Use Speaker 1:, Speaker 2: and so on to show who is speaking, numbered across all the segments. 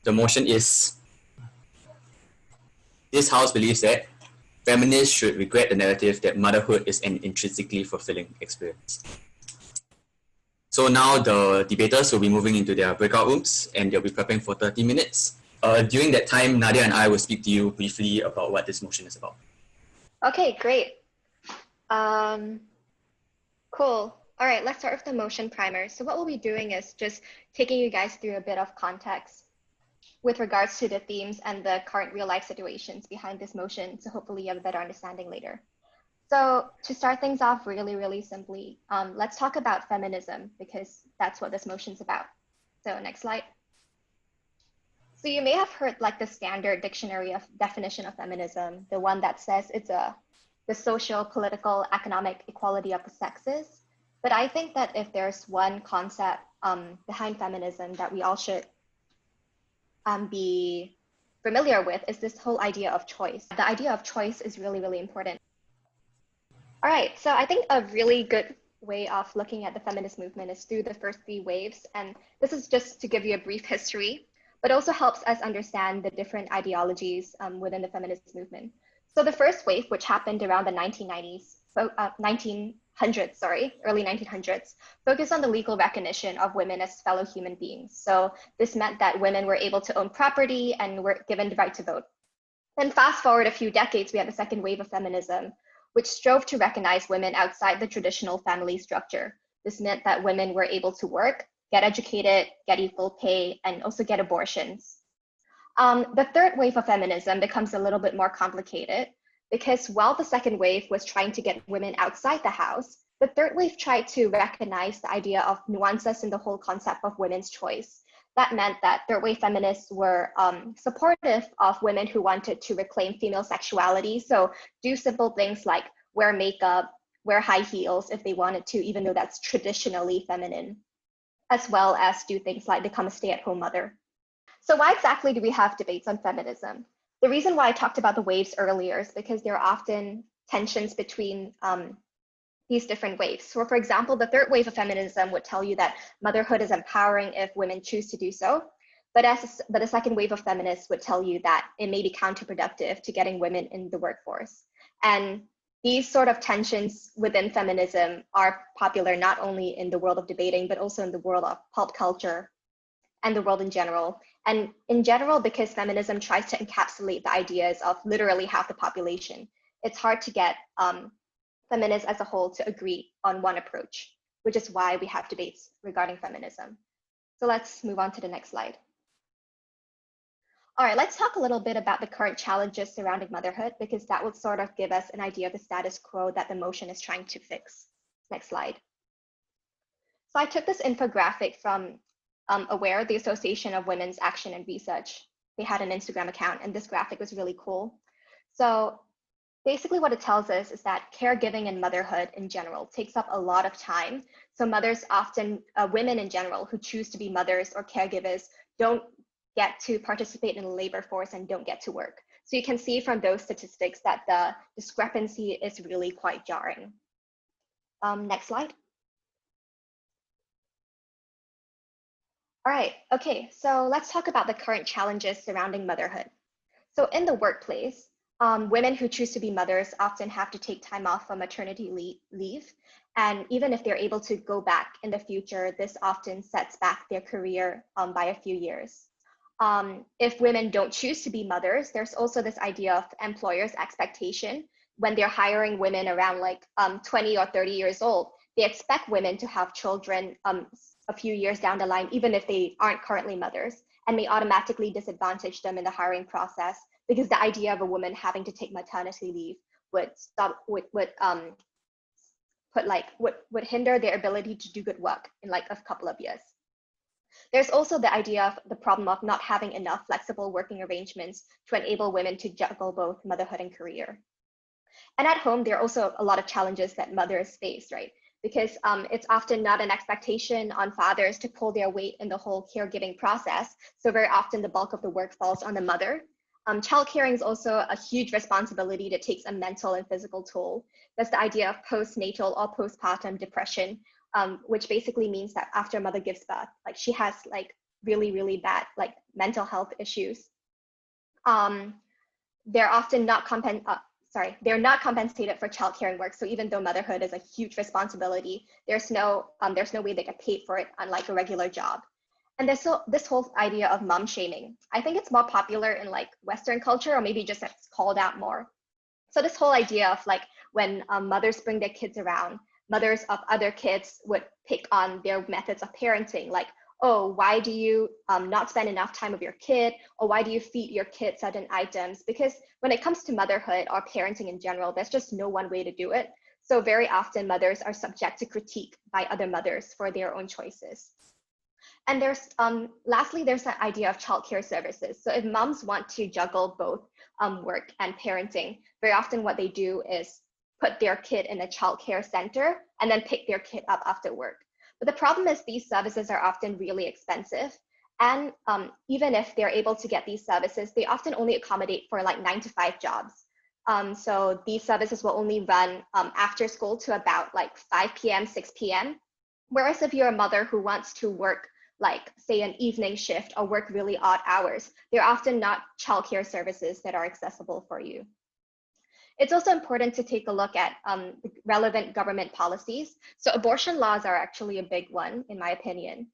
Speaker 1: The motion is, this house believes that feminists should regret the narrative that motherhood is an intrinsically fulfilling experience. So now the debaters will be moving into their breakout rooms and they'll be prepping for 30 minutes. During that time, Nadia and I will speak to you briefly about what this motion is about.
Speaker 2: Okay, great. Cool. All right, let's start with the motion primer. So what we'll be doing is just taking you guys through a bit of context with regards to the themes and the current real life situations behind this motion. So hopefully you have a better understanding later. So to start things off really simply, let's talk about feminism because that's what this motion's about. So next slide. So you may have heard like the standard dictionary of definition of feminism, the one that says it's the social, political, economic equality of the sexes. But I think that if there's one concept behind feminism that we all should be familiar with is this whole idea of choice. The idea of choice is really important. All right, so I think a really good way of looking at the feminist movement is through the first three waves. And this is just to give you a brief history, but also helps us understand the different ideologies within the feminist movement. So the first wave, which happened around the 1990s, early 1900s, focused on the legal recognition of women as fellow human beings. So this meant that women were able to own property and were given the right to vote. Then fast forward a few decades, we had the second wave of feminism, which strove to recognize women outside the traditional family structure. This meant that women were able to work, get educated, get equal pay, and also get abortions. The third wave of feminism becomes a little bit more complicated because while the second wave was trying to get women outside the house, the third wave tried to recognize the idea of nuances in the whole concept of women's choice. That meant that third wave feminists were supportive of women who wanted to reclaim female sexuality. So do simple things like wear makeup, wear high heels if they wanted to, even though that's traditionally feminine, as well as do things like become a stay-at-home mother. So why exactly do we have debates on feminism? The reason why I talked about the waves earlier is because there are often tensions between these different waves. So for example, the third wave of feminism would tell you that motherhood is empowering if women choose to do so. But the second wave of feminists would tell you that it may be counterproductive to getting women in the workforce. And these sort of tensions within feminism are popular not only in the world of debating, but also in the world of pop culture and the world in general. And in general, because feminism tries to encapsulate the ideas of literally half the population, it's hard to get feminists as a whole to agree on one approach, which is why we have debates regarding feminism. So let's move on to the next slide. All right, let's talk a little bit about the current challenges surrounding motherhood, because that would sort of give us an idea of the status quo that the motion is trying to fix. Next slide. So I took this infographic from AWARE, the Association of Women's Action and Research. They had an Instagram account, and this graphic was really cool. So basically what it tells us is that caregiving and motherhood in general takes up a lot of time. So mothers often, women in general who choose to be mothers or caregivers don't get to participate in the labor force and don't get to work. So you can see from those statistics that the discrepancy is really quite jarring. Next slide. All right, okay, so let's talk about the current challenges surrounding motherhood. So in the workplace, women who choose to be mothers often have to take time off for maternity leave. And even if they're able to go back in the future, this often sets back their career by a few years. If women don't choose to be mothers, there's also this idea of employers' expectation when they're hiring women around like 20 or 30 years old. They expect women to have children a few years down the line, even if they aren't currently mothers, and may automatically disadvantage them in the hiring process because the idea of a woman having to take maternity leave would hinder their ability to do good work in like a couple of years. There's also the idea of the problem of not having enough flexible working arrangements to enable women to juggle both motherhood and career. And at home, there are also a lot of challenges that mothers face, right? Because it's often not an expectation on fathers to pull their weight in the whole caregiving process. So very often the bulk of the work falls on the mother. Childcaring is also a huge responsibility that takes a mental and physical toll. That's the idea of postnatal or postpartum depression, which basically means that after a mother gives birth, like she has like really, really bad, like mental health issues. They're often not they're not compensated for childcare and work. So even though motherhood is a huge responsibility, there's no way they get paid for it, unlike a regular job. And there's this whole idea of mom shaming. I think it's more popular in like Western culture, or maybe just it's called out more. So this whole idea of like when mothers bring their kids around, mothers of other kids would pick on their methods of parenting, like, oh, why do you not spend enough time with your kid? Or why do you feed your kid certain items? Because when it comes to motherhood or parenting in general, there's just no one way to do it. So very often mothers are subject to critique by other mothers for their own choices. And there's lastly, there's that idea of childcare services. So if moms want to juggle both work and parenting, very often what they do is put their kid in a childcare center and then pick their kid up after work. But the problem is these services are often really expensive. And even if they're able to get these services, they often only accommodate for like 9 to 5 jobs. So these services will only run after school to about like 5 p.m., 6 p.m. Whereas if you're a mother who wants to work like say an evening shift or work really odd hours, they're often not childcare services that are accessible for you. It's also important to take a look at relevant government policies. So abortion laws are actually a big one, in my opinion.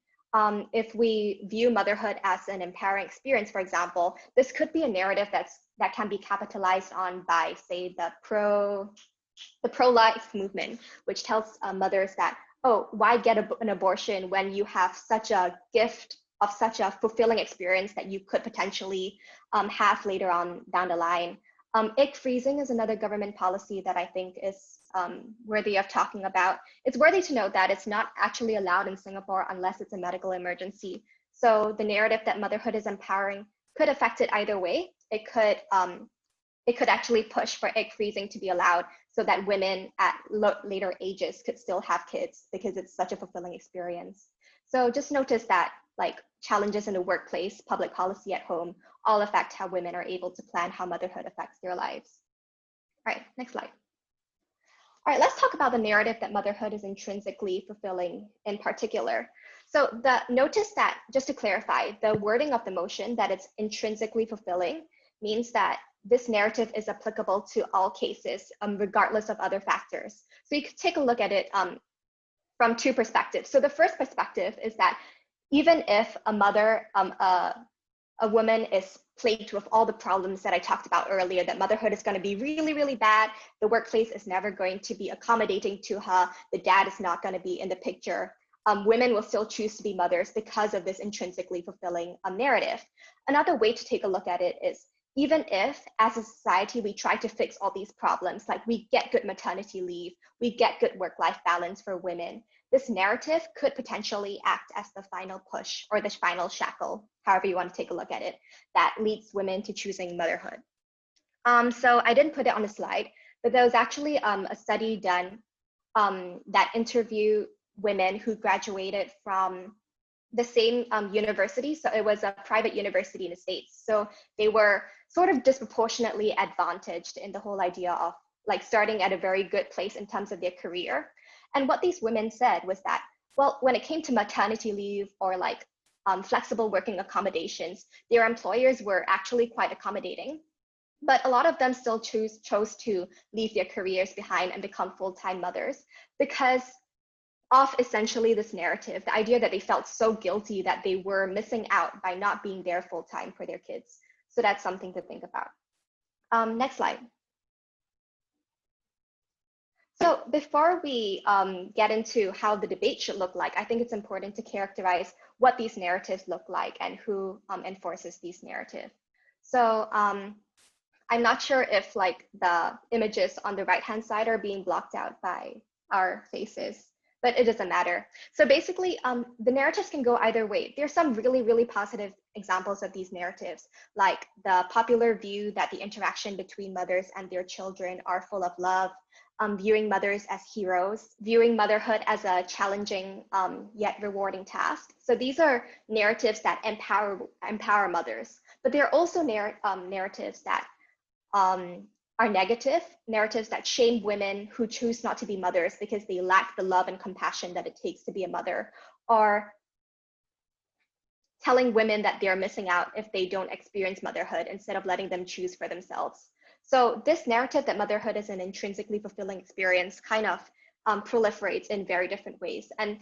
Speaker 2: If we view motherhood as an empowering experience, for example, this could be a narrative that can be capitalized on by, say, the pro-life movement, which tells mothers that, oh, why get an abortion when you have such a gift of such a fulfilling experience that you could potentially have later on down the line. Egg freezing is another government policy that I think is worthy of talking about. It's worthy to note that it's not actually allowed in Singapore unless it's a medical emergency. So the narrative that motherhood is empowering could affect it either way. It could actually push for egg freezing to be allowed so that women at later ages could still have kids because it's such a fulfilling experience. So just notice that like challenges in the workplace, public policy at home, all affect how women are able to plan how motherhood affects their lives. All right, next slide. All right, let's talk about the narrative that motherhood is intrinsically fulfilling in particular. So notice that, just to clarify, the wording of the motion that it's intrinsically fulfilling means that this narrative is applicable to all cases, regardless of other factors. So you could take a look at it from 2 perspectives. So the first perspective is that even if a woman is plagued with all the problems that I talked about earlier, that motherhood is going to be really, really bad, the workplace is never going to be accommodating to her, the dad is not going to be in the picture, women will still choose to be mothers because of this intrinsically fulfilling narrative. Another way to take a look at it is, even if as a society we try to fix all these problems, like we get good maternity leave, we get good work-life balance for women, this narrative could potentially act as the final push or the final shackle, however you want to take a look at it, that leads women to choosing motherhood. So I didn't put it on the slide, but there was actually a study done that interviewed women who graduated from the same university. So it was a private university in the States. So they were sort of disproportionately advantaged in the whole idea of like starting at a very good place in terms of their career. And what these women said was that, well, when it came to maternity leave or like flexible working accommodations, their employers were actually quite accommodating. But a lot of them still chose to leave their careers behind and become full-time mothers because of essentially this narrative, the idea that they felt so guilty that they were missing out by not being there full-time for their kids. So that's something to think about. Next slide. So before we get into how the debate should look like, I think it's important to characterize what these narratives look like and who enforces these narratives. So I'm not sure if like the images on the right-hand side are being blocked out by our faces, but it doesn't matter. So basically, the narratives can go either way. There's some really, really positive examples of these narratives, like the popular view that the interaction between mothers and their children are full of love, viewing mothers as heroes, viewing motherhood as a challenging yet rewarding task. So these are narratives that empower mothers, but there are also narratives that are negative, narratives that shame women who choose not to be mothers because they lack the love and compassion that it takes to be a mother, or telling women that they're missing out if they don't experience motherhood instead of letting them choose for themselves. So this narrative that motherhood is an intrinsically fulfilling experience kind of proliferates in very different ways. And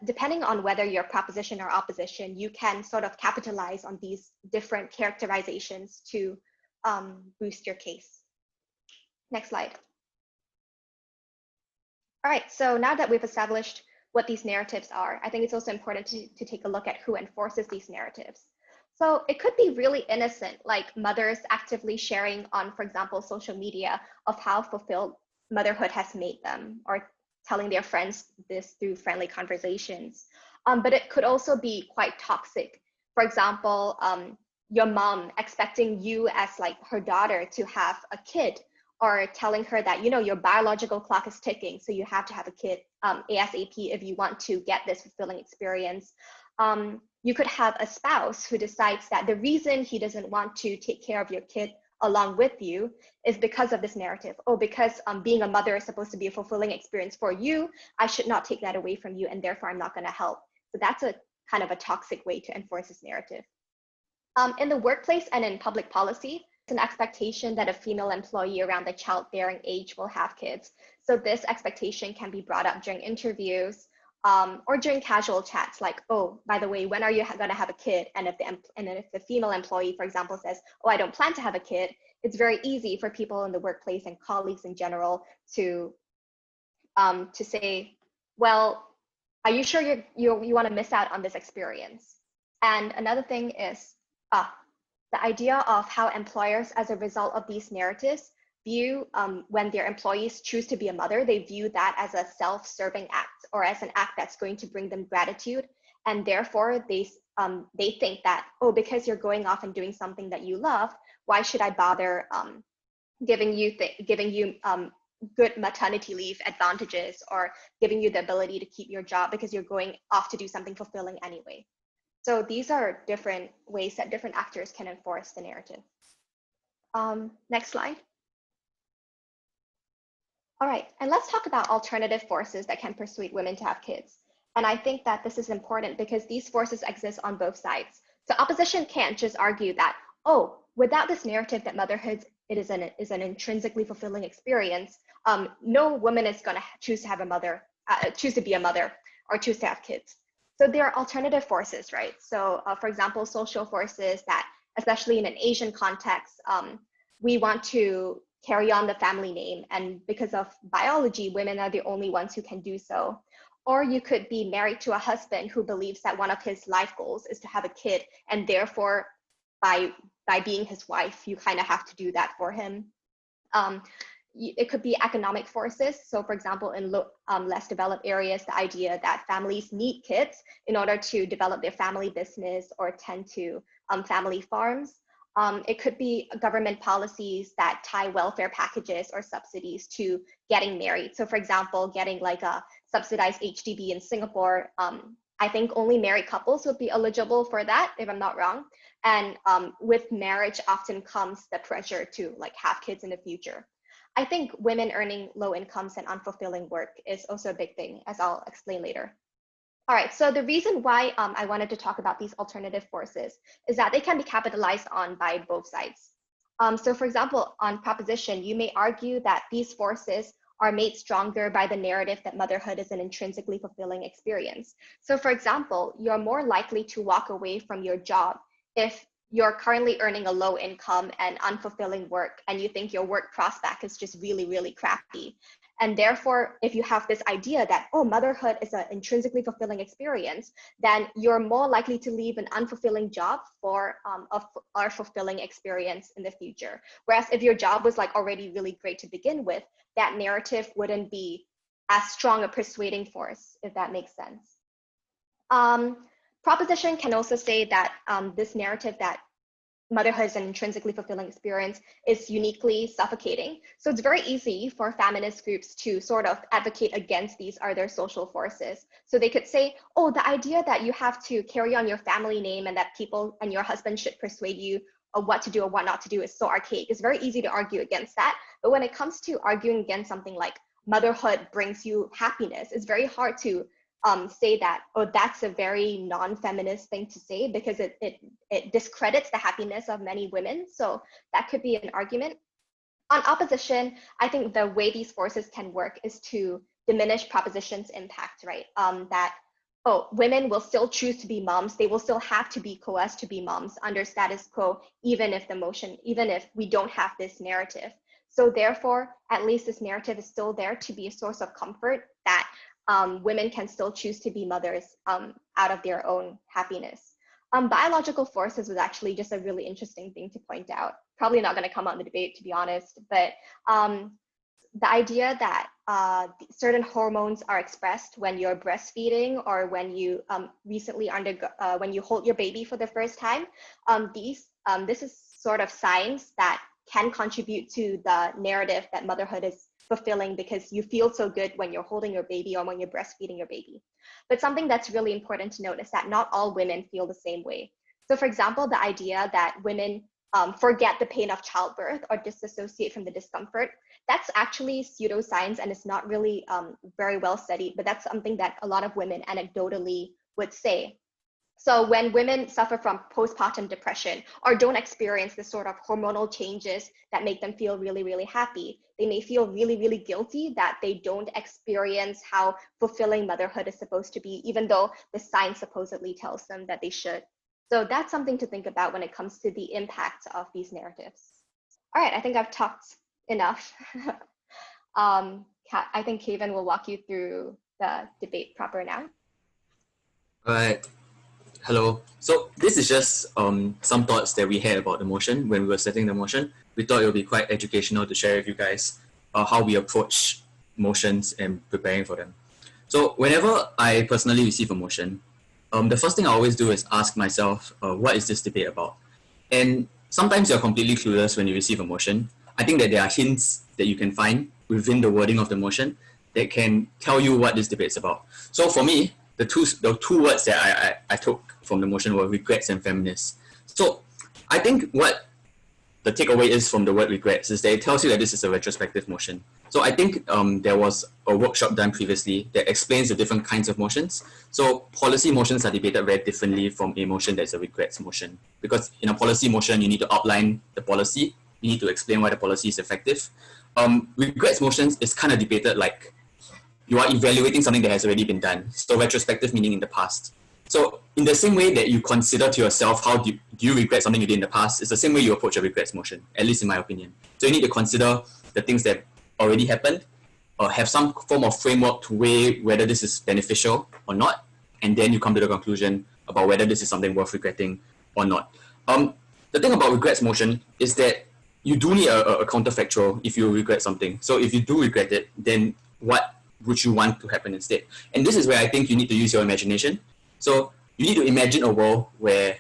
Speaker 2: depending on whether you're proposition or opposition, you can sort of capitalize on these different characterizations to boost your case. Next slide. All right, so now that we've established what these narratives are, I think it's also important to take a look at who enforces these narratives. So it could be really innocent, like mothers actively sharing on, for example, social media of how fulfilled motherhood has made them, or telling their friends this through friendly conversations. But it could also be quite toxic. For example, your mom expecting you as like her daughter to have a kid, or telling her that, you know, your biological clock is ticking, so you have to have a kid ASAP if you want to get this fulfilling experience. You could have a spouse who decides that the reason he doesn't want to take care of your kid along with you is because of this narrative. Oh, because being a mother is supposed to be a fulfilling experience for you, I should not take that away from you, and therefore I'm not going to help. So that's a kind of a toxic way to enforce this narrative. In the workplace and in public policy, it's an expectation that a female employee around the childbearing age will have kids. So this expectation can be brought up during interviews or during casual chats, like, oh, by the way, when are you going to have a kid? And if the female employee, for example, says, oh, I don't plan to have a kid, it's very easy for people in the workplace and colleagues in general to say, well, are you sure you want to miss out on this experience? And another thing is the idea of how employers, as a result of these narratives, view when their employees choose to be a mother, they view that as a self-serving act, or as an act that's going to bring them gratitude. And therefore, they think that, oh, because you're going off and doing something that you love, why should I bother giving you good maternity leave advantages, or giving you the ability to keep your job because you're going off to do something fulfilling anyway. So these are different ways that different actors can enforce the narrative. Next slide. All right, and let's talk about alternative forces that can persuade women to have kids. And I think that this is important because these forces exist on both sides. So opposition can't just argue that, oh, without this narrative that motherhood is an intrinsically fulfilling experience, no woman is going to choose to have a mother, choose to be a mother, or choose to have kids. So there are alternative forces, right? So for example, social forces that, especially in an Asian context, we want to carry on the family name, and because of biology, women are the only ones who can do so. Or you could be married to a husband who believes that one of his life goals is to have a kid, and therefore by being his wife, you kind of have to do that for him. It could be economic forces. So for example, in less developed areas, the idea that families need kids in order to develop their family business or tend to family farms. It could be government policies that tie welfare packages or subsidies to getting married. So for example, getting like a subsidized HDB in Singapore, I think only married couples would be eligible for that, if I'm not wrong. And with marriage often comes the pressure to like have kids in the future. I think women earning low incomes and unfulfilling work is also a big thing, as I'll explain later. All right, so the reason why I wanted to talk about these alternative forces is that they can be capitalized on by both sides. So for example, on proposition, you may argue that these forces are made stronger by the narrative that motherhood is an intrinsically fulfilling experience. So for example, you're more likely to walk away from your job if you're currently earning a low income and unfulfilling work, and you think your work prospect is just really, really crappy. And therefore, if you have this idea that, oh, motherhood is an intrinsically fulfilling experience, then you're more likely to leave an unfulfilling job for a fulfilling experience in the future. Whereas if your job was like already really great to begin with, that narrative wouldn't be as strong a persuading force, if that makes sense. Proposition can also say that this narrative that motherhood is an intrinsically fulfilling experience is uniquely suffocating. So it's very easy for feminist groups to sort of advocate against these other social forces. So they could say, oh, the idea that you have to carry on your family name and that people and your husband should persuade you of what to do or what not to do is so archaic. It's very easy to argue against that. But when it comes to arguing against something like motherhood brings you happiness, it's very hard to say that, oh, that's a very non-feminist thing to say because it discredits the happiness of many women. So that could be an argument. On opposition, I think the way these forces can work is to diminish proposition's impact, right? That, oh, women will still choose to be moms. They will still have to be coerced to be moms under status quo, even if we don't have this narrative. So therefore, at least this narrative is still there to be a source of comfort that women can still choose to be mothers out of their own happiness. Biological forces was actually just a really interesting thing to point out. Probably not going to come out in the debate, to be honest, but the idea that certain hormones are expressed when you're breastfeeding or when you when you hold your baby for the first time, this is sort of signs that can contribute to the narrative that motherhood is fulfilling because you feel so good when you're holding your baby or when you're breastfeeding your baby. But something that's really important to note is that not all women feel the same way. So for example, the idea that women forget the pain of childbirth or disassociate from the discomfort, that's actually pseudoscience and it's not really very well studied, but that's something that a lot of women anecdotally would say. So when women suffer from postpartum depression or don't experience the sort of hormonal changes that make them feel really, really happy, they may feel really, really guilty that they don't experience how fulfilling motherhood is supposed to be, even though the science supposedly tells them that they should. So that's something to think about when it comes to the impact of these narratives. All right, I think I've talked enough. I think Kevin will walk you through the debate proper now.
Speaker 1: All right. Hello. So this is just some thoughts that we had about the motion when we were setting the motion. We thought it would be quite educational to share with you guys how we approach motions and preparing for them. So whenever I personally receive a motion, the first thing I always do is ask myself, what is this debate about? And sometimes you're completely clueless when you receive a motion. I think that there are hints that you can find within the wording of the motion that can tell you what this debate is about. So for me, the two words that I took from the motion were regrets and feminists. So I think what the takeaway is from the word regrets is that it tells you that this is a retrospective motion. So I think there was a workshop done previously that explains the different kinds of motions. So policy motions are debated very differently from a motion that's a regrets motion. Because in a policy motion, you need to outline the policy. You need to explain why the policy is effective. Regrets motions is kind of debated like you are evaluating something that has already been done. So retrospective meaning in the past. So in the same way that you consider to yourself how do you regret something you did in the past, it's the same way you approach a regrets motion, at least in my opinion. So you need to consider the things that already happened, or have some form of framework to weigh whether this is beneficial or not, and then you come to the conclusion about whether this is something worth regretting or not. The thing about regrets motion is that you do need a counterfactual if you regret something. So if you do regret it, then what would you want to happen instead? And this is where I think you need to use your imagination. So you need to imagine a world where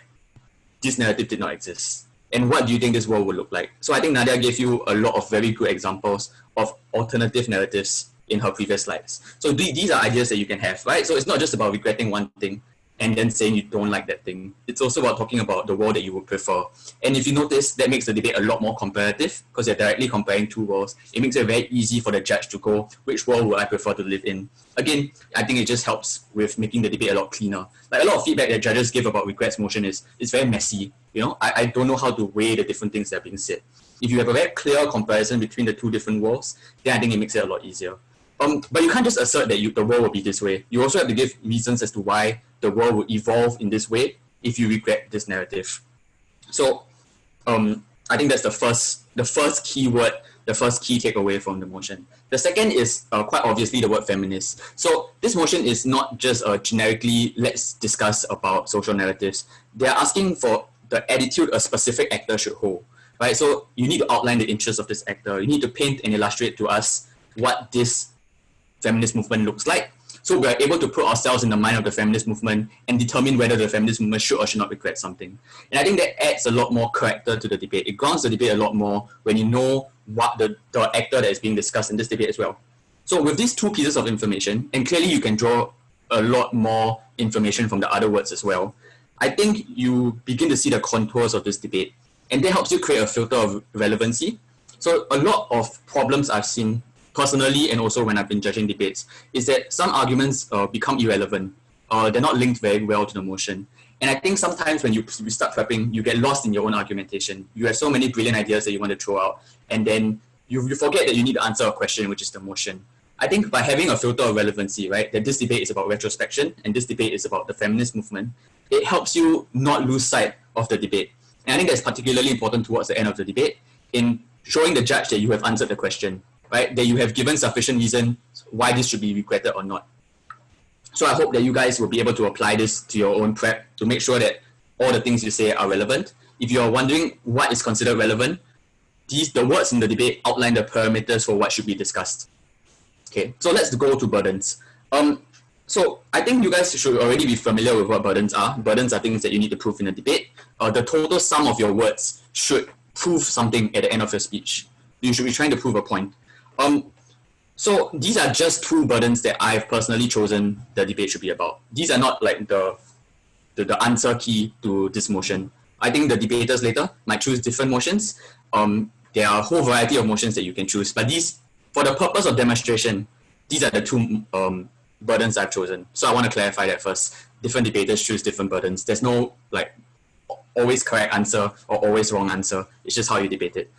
Speaker 1: this narrative did not exist. And what do you think this world would look like? So I think Nadia gave you a lot of very good examples of alternative narratives in her previous slides. So these are ideas that you can have, right? So it's not just about regretting one thing and then saying you don't like that thing. It's also about talking about the world that you would prefer. And if you notice, that makes the debate a lot more comparative because you're directly comparing two worlds. It makes it very easy for the judge to go, which world would I prefer to live in? Again, I think it just helps with making the debate a lot cleaner. Like a lot of feedback that judges give about regrets motion is it's very messy. You know, I don't know how to weigh the different things that are being said. If you have a very clear comparison between the two different worlds, then I think it makes it a lot easier. But you can't just assert that the world will be this way. You also have to give reasons as to why the world will evolve in this way if you regret this narrative. So I think that's the first key word, the first key takeaway from the motion. The second is quite obviously the word feminist. So this motion is not just generically, let's discuss about social narratives. They're asking for the attitude a specific actor should hold, right? So you need to outline the interests of this actor. You need to paint and illustrate to us what this feminist movement looks like. So we're able to put ourselves in the mind of the feminist movement and determine whether the feminist movement should or should not regret something. And I think that adds a lot more character to the debate. It grounds the debate a lot more when you know what the actor that is being discussed in this debate as well. So with these two pieces of information, and clearly you can draw a lot more information from the other words as well, I think you begin to see the contours of this debate. And that helps you create a filter of relevancy. So a lot of problems I've seen personally and also when I've been judging debates, is that some arguments become irrelevant. They're not linked very well to the motion. And I think sometimes when you start prepping, you get lost in your own argumentation. You have so many brilliant ideas that you want to throw out, and then you forget that you need to answer a question, which is the motion. I think by having a filter of relevancy, right, that this debate is about retrospection and this debate is about the feminist movement, it helps you not lose sight of the debate. And I think that's particularly important towards the end of the debate in showing the judge that you have answered the question, right, that you have given sufficient reason why this should be regretted or not. So I hope that you guys will be able to apply this to your own prep to make sure that all the things you say are relevant. If you're wondering what is considered relevant, the words in the debate outline the parameters for what should be discussed. Okay, so let's go to burdens. So I think you guys should already be familiar with what burdens are. Burdens are things that you need to prove in a debate. The total sum of your words should prove something at the end of your speech. You should be trying to prove a point. So these are just two burdens that I've personally chosen the debate should be about. These are not like the answer key to this motion. I think the debaters later might choose different motions. There are a whole variety of motions that you can choose, but these, for the purpose of demonstration, these are the two burdens I've chosen. So I want to clarify that first. Different debaters choose different burdens. There's no like always correct answer or always wrong answer. It's just how you debate it.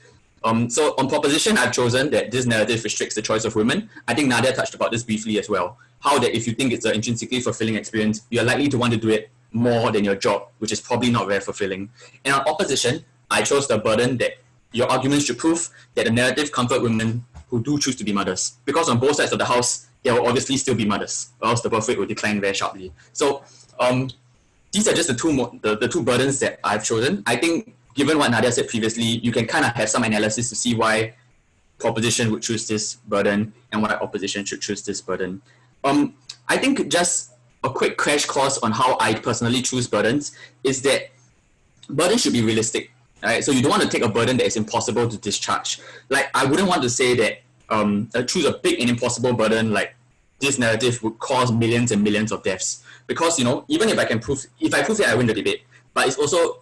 Speaker 1: So on proposition, I've chosen that this narrative restricts the choice of women. I think Nadia touched about this briefly as well. How that if you think it's an intrinsically fulfilling experience, you're likely to want to do it more than your job, which is probably not very fulfilling. And on opposition, I chose the burden that your arguments should prove that the narrative comfort women who do choose to be mothers. Because on both sides of the house, there will obviously still be mothers, or else the birth rate will decline very sharply. So these are just the two burdens that I've chosen. I think given what Nadia said previously, you can kind of have some analysis to see why proposition would choose this burden and why opposition should choose this burden. I think just a quick crash course on how I personally choose burdens is that burdens should be realistic. Right? So you don't want to take a burden that is impossible to discharge. Like, I wouldn't want to say that choose a big and impossible burden like this narrative would cause millions and millions of deaths. Because, you know, even if I prove it, I win the debate. But it's also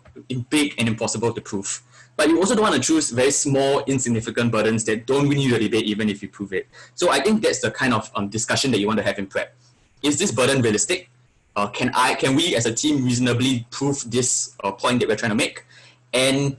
Speaker 1: big and impossible to prove. But you also don't want to choose very small, insignificant burdens that don't win you the debate even if you prove it. So I think that's the kind of discussion that you want to have in prep. Is this burden realistic? Can we as a team reasonably prove this point that we're trying to make? And,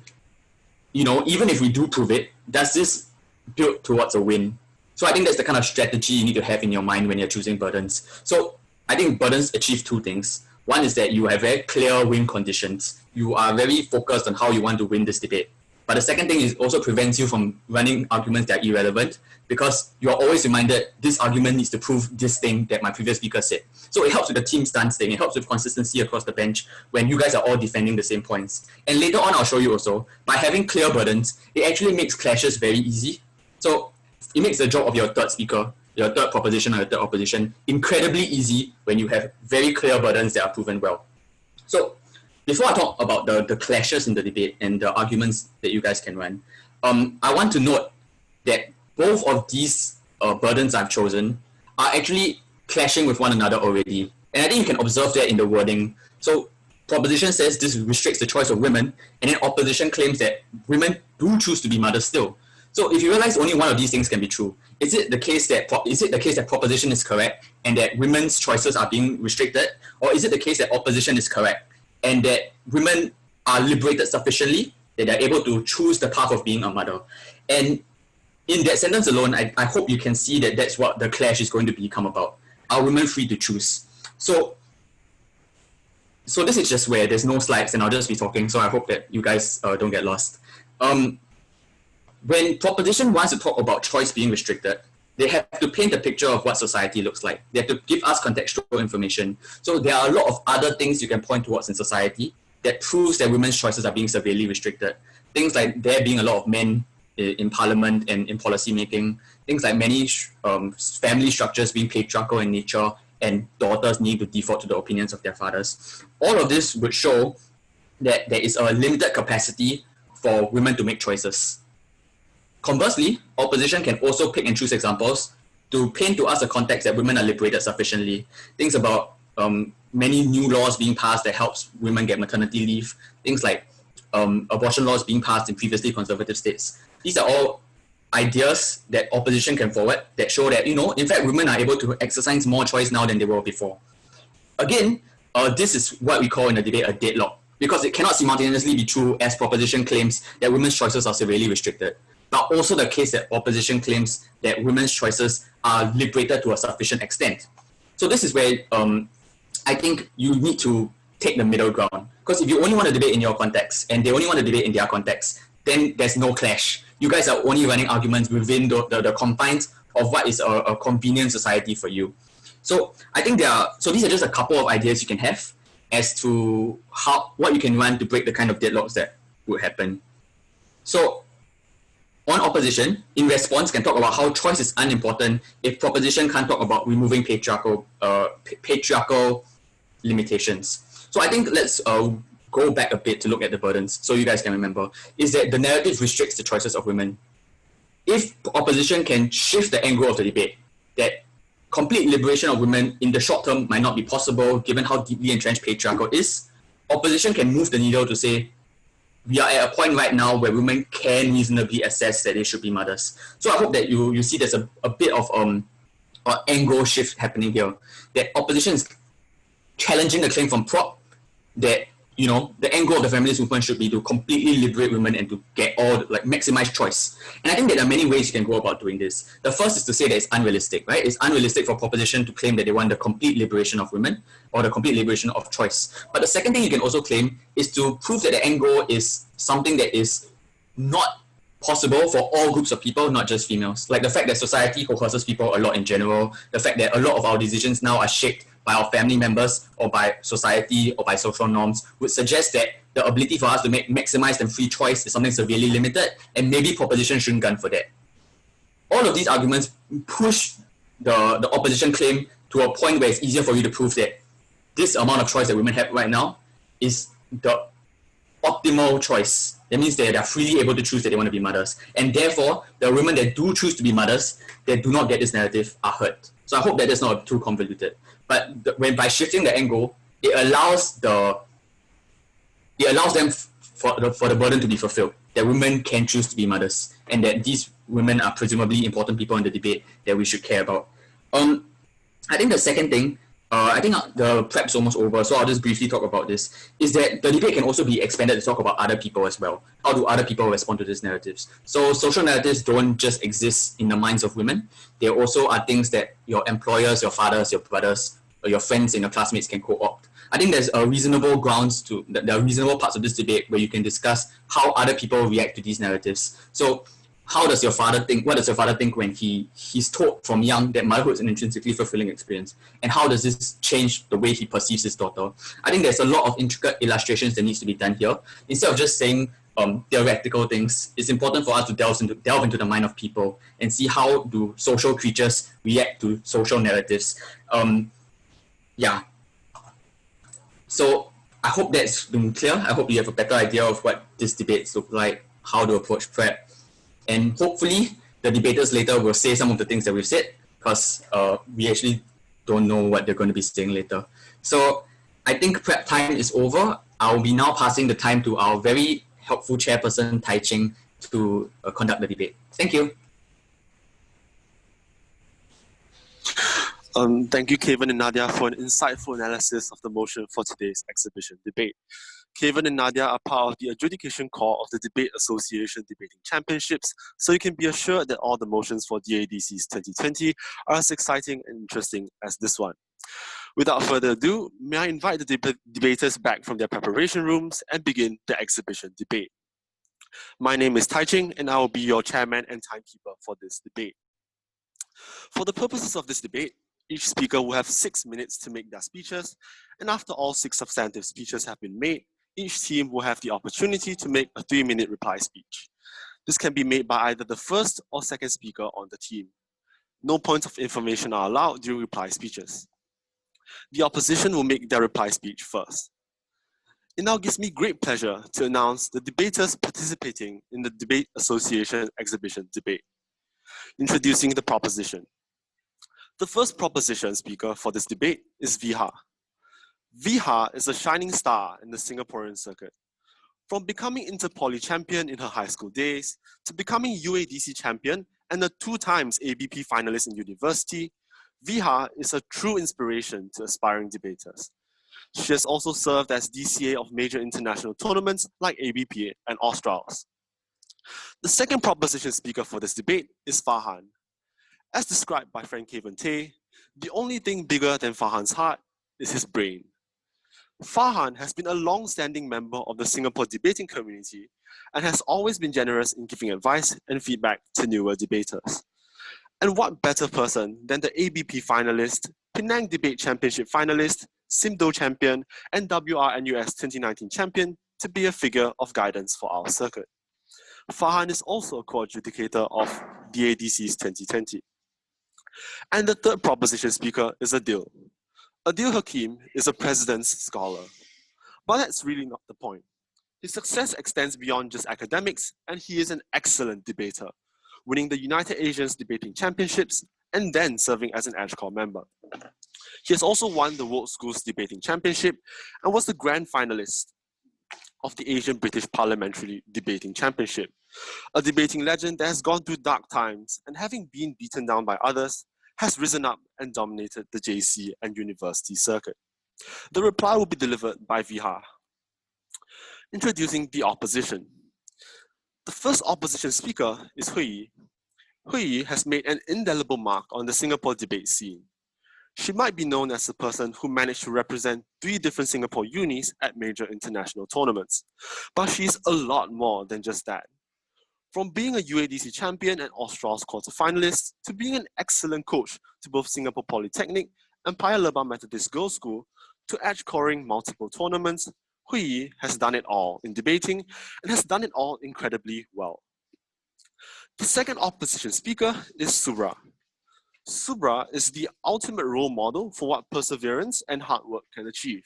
Speaker 1: you know, even if we do prove it, does this build towards a win? So I think that's the kind of strategy you need to have in your mind when you're choosing burdens. So I think burdens achieve two things. One is that you have very clear win conditions. You are very focused on how you want to win this debate. But the second thing is also prevents you from running arguments that are irrelevant because you're always reminded this argument needs to prove this thing that my previous speaker said. So it helps with the team stance thing. It helps with consistency across the bench when you guys are all defending the same points. And later on, I'll show you also, by having clear burdens, it actually makes clashes very easy. So it makes the job of your third speaker, your third proposition or your third opposition, incredibly easy when you have very clear burdens that are proven well. So before I talk about the clashes in the debate and the arguments that you guys can run, I want to note that both of these burdens I've chosen are actually clashing with one another already. And I think you can observe that in the wording. So proposition says this restricts the choice of women, and then opposition claims that women do choose to be mothers still. So if you realize only one of these things can be true, is it the case that proposition is correct and that women's choices are being restricted, or is it the case that opposition is correct and that women are liberated sufficiently that they're able to choose the path of being a mother? And in that sentence alone, I hope you can see that that's what the clash is going to become about. Are women free to choose? So this is just where there's no slides and I'll just be talking, so I hope that you guys don't get lost. When proposition wants to talk about choice being restricted, they have to paint a picture of what society looks like. They have to give us contextual information. So there are a lot of other things you can point towards in society that proves that women's choices are being severely restricted. Things like there being a lot of men in parliament and in policy making, things like many family structures being patriarchal in nature and daughters need to default to the opinions of their fathers. All of this would show that there is a limited capacity for women to make choices. Conversely, opposition can also pick and choose examples to paint to us a context that women are liberated sufficiently. Things about many new laws being passed that helps women get maternity leave. Things like abortion laws being passed in previously conservative states. These are all ideas that opposition can forward that show that, in fact, women are able to exercise more choice now than they were before. Again, this is what we call in the debate a deadlock, because it cannot simultaneously be true as proposition claims that women's choices are severely restricted, but also the case that opposition claims that women's choices are liberated to a sufficient extent. So this is where I think you need to take the middle ground, because if you only want to debate in your context and they only want to debate in their context, then there's no clash. You guys are only running arguments within the confines of what is a convenient society for you. So I think these are just a couple of ideas you can have as to what you can run to break the kind of deadlocks that would happen. So on opposition, in response, can talk about how choice is unimportant if proposition can't talk about removing patriarchal limitations. So I think let's go back a bit to look at the burdens so you guys can remember, is that the narrative restricts the choices of women. If opposition can shift the angle of the debate, that complete liberation of women in the short term might not be possible given how deeply entrenched patriarchal is, opposition can move the needle to say, we are at a point right now where women can reasonably assess that they should be mothers. So I hope that you see there's a bit of angle shift happening here, that opposition is challenging the claim from prop that the angle of the feminist movement should be to completely liberate women and to get maximize choice. And I think that there are many ways you can go about doing this. The first is to say that it's unrealistic, right? It's unrealistic for proposition to claim that they want the complete liberation of women or the complete liberation of choice. But the second thing you can also claim is to prove that the angle is something that is not possible for all groups of people, not just females. Like the fact that society coerces people a lot in general, the fact that a lot of our decisions now are shaped by our family members or by society or by social norms would suggest that the ability for us to maximize and free choice is something severely limited, and maybe proposition shouldn't gun for that. All of these arguments push the opposition claim to a point where it's easier for you to prove that this amount of choice that women have right now is the optimal choice. That means that they are freely able to choose that they want to be mothers. And therefore, the women that do choose to be mothers, that do not get this narrative, are hurt. So I hope that that's not too convoluted. But by shifting the angle, it allows them for the burden to be fulfilled, that women can choose to be mothers, and that these women are presumably important people in the debate that we should care about. I think the second thing, I think the prep's almost over, so I'll just briefly talk about this, is that the debate can also be expanded to talk about other people as well. How do other people respond to these narratives? So social narratives don't just exist in the minds of women. There also are things that your employers, your fathers, your brothers, or your friends and your classmates can co-opt. I think there's reasonable there are reasonable parts of this debate where you can discuss how other people react to these narratives. So how does your father think? What does your father think when he's taught from young that motherhood is an intrinsically fulfilling experience? And how does this change the way he perceives his daughter? I think there's a lot of intricate illustrations that needs to be done here. Instead of just saying theoretical things, it's important for us to delve into the mind of people and see how do social creatures react to social narratives. So I hope that's been clear. I hope you have a better idea of what these debates look like, how to approach prep. And hopefully the debaters later will say some of the things that we've said, because we actually don't know what they're going to be saying later. So I think prep time is over. I'll be now passing the time to our very helpful chairperson, Tai Ching, to conduct the debate. Thank you.
Speaker 3: Thank you, Kevin and Nadia, for an insightful analysis of the motion for today's exhibition debate. Kevin and Nadia are part of the adjudication core of the Debate Association Debating Championships, so you can be assured that all the motions for DADC's 2020 are as exciting and interesting as this one. Without further ado, may I invite the debaters back from their preparation rooms and begin the exhibition debate. My name is Tai Ching, and I will be your chairman and timekeeper for this debate. For the purposes of this debate, each speaker will have 6 minutes to make their speeches, and after all 6 substantive speeches have been made, each team will have the opportunity to make a 3-minute reply speech. This can be made by either the first or second speaker on the team. No points of information are allowed during reply speeches. The opposition will make their reply speech first. It now gives me great pleasure to announce the debaters participating in the Debate Association exhibition debate. Introducing the proposition. The first proposition speaker for this debate is Viha. Viha is a shining star in the Singaporean circuit. From becoming Inter-Poly champion in her high school days, to becoming UADC champion and a 2 times ABP finalist in university, Viha is a true inspiration to aspiring debaters. She has also served as DCA of major international tournaments like ABP and Australs. The second proposition speaker for this debate is Farhan. As described by Frank Tay, the only thing bigger than Farhan's heart is his brain. Farhan has been a long-standing member of the Singapore debating community and has always been generous in giving advice and feedback to newer debaters. And what better person than the ABP finalist, Penang Debate Championship finalist, SIMDO champion, and WRNUS 2019 champion to be a figure of guidance for our circuit. Farhan is also a co-adjudicator of DADC's 2020. And the third proposition speaker is Adil. Adil Hakim is a president's scholar. But that's really not the point. His success extends beyond just academics, and he is an excellent debater, winning the United Asians Debating Championships and then serving as an EdgeCore member. He has also won the World Schools Debating Championship and was the grand finalist of the Asian British Parliamentary Debating Championship, a debating legend that has gone through dark times and, having been beaten down by others, has risen up and dominated the JC and university circuit. The reply will be delivered by Viha. Introducing the opposition. The first opposition speaker is Huiyi. Huiyi has made an indelible mark on the Singapore debate scene. She might be known as the person who managed to represent 3 different Singapore unis at major international tournaments, but she's a lot more than just that. From being a UADC champion and Australs quarterfinalist, to being an excellent coach to both Singapore Polytechnic and Paya Lebar Methodist Girls' School, to edge-coring multiple tournaments, Huiyi has done it all in debating and has done it all incredibly well. The second opposition speaker is Subra. Subra is the ultimate role model for what perseverance and hard work can achieve.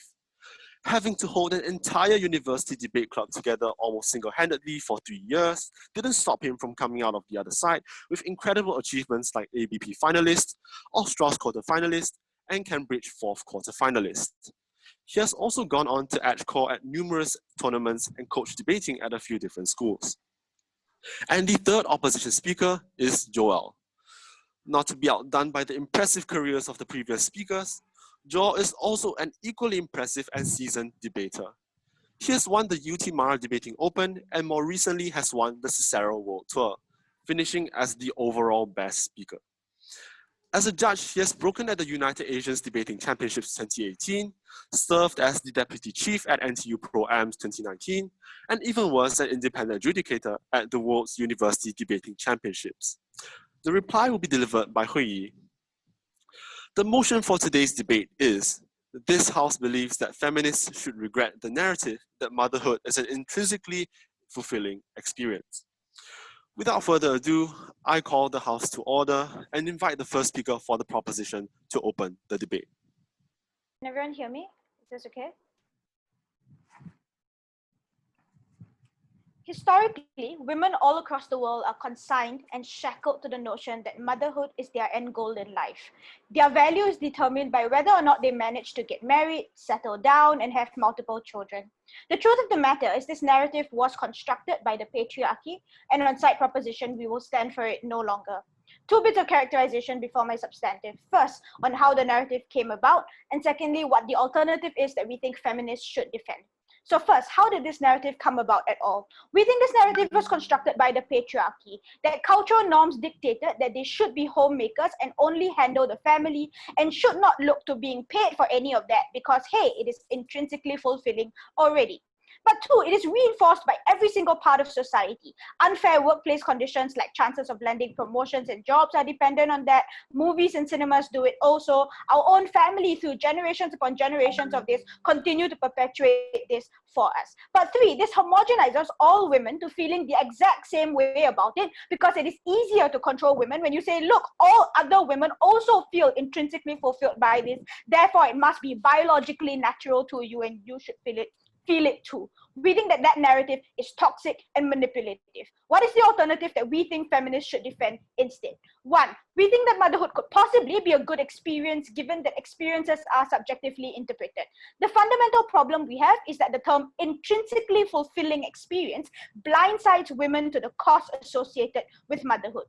Speaker 3: Having to hold an entire university debate club together almost single-handedly for 3 years didn't stop him from coming out of the other side with incredible achievements like ABP finalist, Australs quarter-finalist, and Cambridge 4th quarter-finalist. He has also gone on to EdgeCore at numerous tournaments and coach debating at a few different schools. And the third opposition speaker is Joel. Not to be outdone by the impressive careers of the previous speakers, Joel is also an equally impressive and seasoned debater. He has won the UT Mara Debating Open and more recently has won the Cicero World Tour, finishing as the overall best speaker. As a judge, he has broken at the United Asians Debating Championships 2018, served as the Deputy Chief at NTU Pro-Ams 2019, and even was an independent adjudicator at the World's University Debating Championships. The reply will be delivered by Huiyi. The motion for today's debate is, this House believes that feminists should regret the narrative that motherhood is an intrinsically fulfilling experience. Without further ado, I call the House to order and invite the first speaker for the proposition to open the debate.
Speaker 4: Can everyone hear me? Is this okay? Historically, women all across the world are consigned and shackled to the notion that motherhood is their end goal in life. Their value is determined by whether or not they manage to get married, settle down, and have multiple children. The truth of the matter is this narrative was constructed by the patriarchy, and on side proposition, we will stand for it no longer. 2 bits of characterization before my substantive. First, on how the narrative came about, and secondly, what the alternative is that we think feminists should defend. So first, how did this narrative come about at all? We think this narrative was constructed by the patriarchy, that cultural norms dictated that they should be homemakers and only handle the family and should not look to being paid for any of that because, hey, it is intrinsically fulfilling already. But 2, it is reinforced by every single part of society. Unfair workplace conditions like chances of landing promotions and jobs are dependent on that. Movies and cinemas do it also. Our own family, through generations upon generations of this, continue to perpetuate this for us. But 3, this homogenizes all women to feeling the exact same way about it because it is easier to control women when you say, look, all other women also feel intrinsically fulfilled by this. Therefore, it must be biologically natural to you and you should feel it too. We think that that narrative is toxic and manipulative. What is the alternative that we think feminists should defend instead? One, we think that motherhood could possibly be a good experience given that experiences are subjectively interpreted. The fundamental problem we have is that the term intrinsically fulfilling experience blindsides women to the cost associated with motherhood.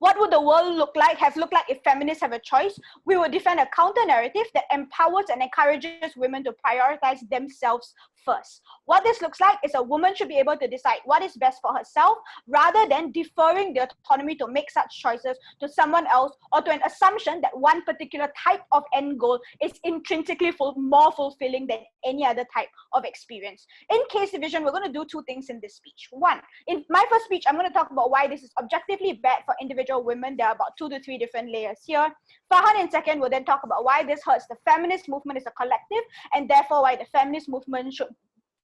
Speaker 4: What would the world looked like if feminists have a choice? We would defend a counter-narrative that empowers and encourages women to prioritize themselves first. What this looks like is a woman should be able to decide what is best for herself rather than deferring the autonomy to make such choices to someone else or to an assumption that one particular type of end goal is intrinsically more fulfilling than any other type of experience. In case division, we're going to do two things in this speech. One, in my first speech, I'm going to talk about why this is objectively bad for individual women. There are about 2 to 3 different layers here. Farhan in second will then talk about why this hurts the feminist movement as a collective and therefore why the feminist movement should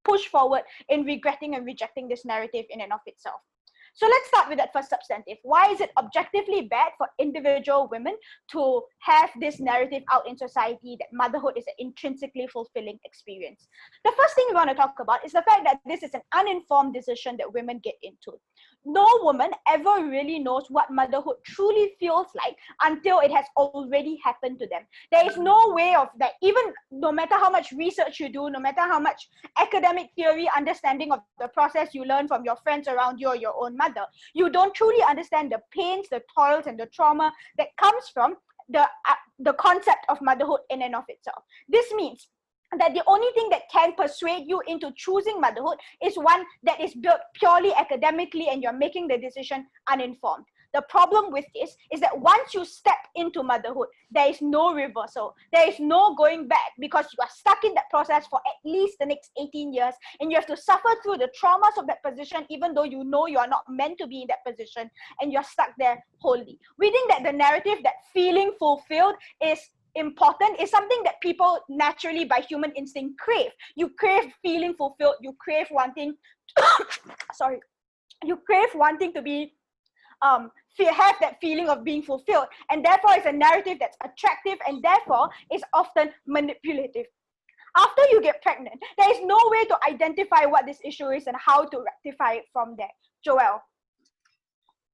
Speaker 4: push forward in regretting and rejecting this narrative in and of itself. So let's start with that first substantive. Why is it objectively bad for individual women to have this narrative out in society that motherhood is an intrinsically fulfilling experience? The first thing we want to talk about is the fact that this is an uninformed decision that women get into. No woman ever really knows what motherhood truly feels like until it has already happened to them. There is no way of that, even no matter how much research you do, no matter how much academic theory understanding of the process you learn from your friends around you or your own mother, you don't truly understand the pains, the toils, and the trauma that comes from the concept of motherhood in and of itself. This means that the only thing that can persuade you into choosing motherhood is one that is built purely academically and you're making the decision uninformed. The problem with this is that once you step into motherhood, there is no reversal. There is no going back because you are stuck in that process for at least the next 18 years and you have to suffer through the traumas of that position even though you know you are not meant to be in that position and you're stuck there wholly. We think that the narrative that feeling fulfilled is important is something that people naturally by human instinct crave. You crave feeling fulfilled, you crave wanting you crave wanting to be have that feeling of being fulfilled, and therefore it's a narrative that's attractive and therefore is often manipulative. After you get pregnant, there is no way to identify what this issue is and how to rectify it from there. Joel.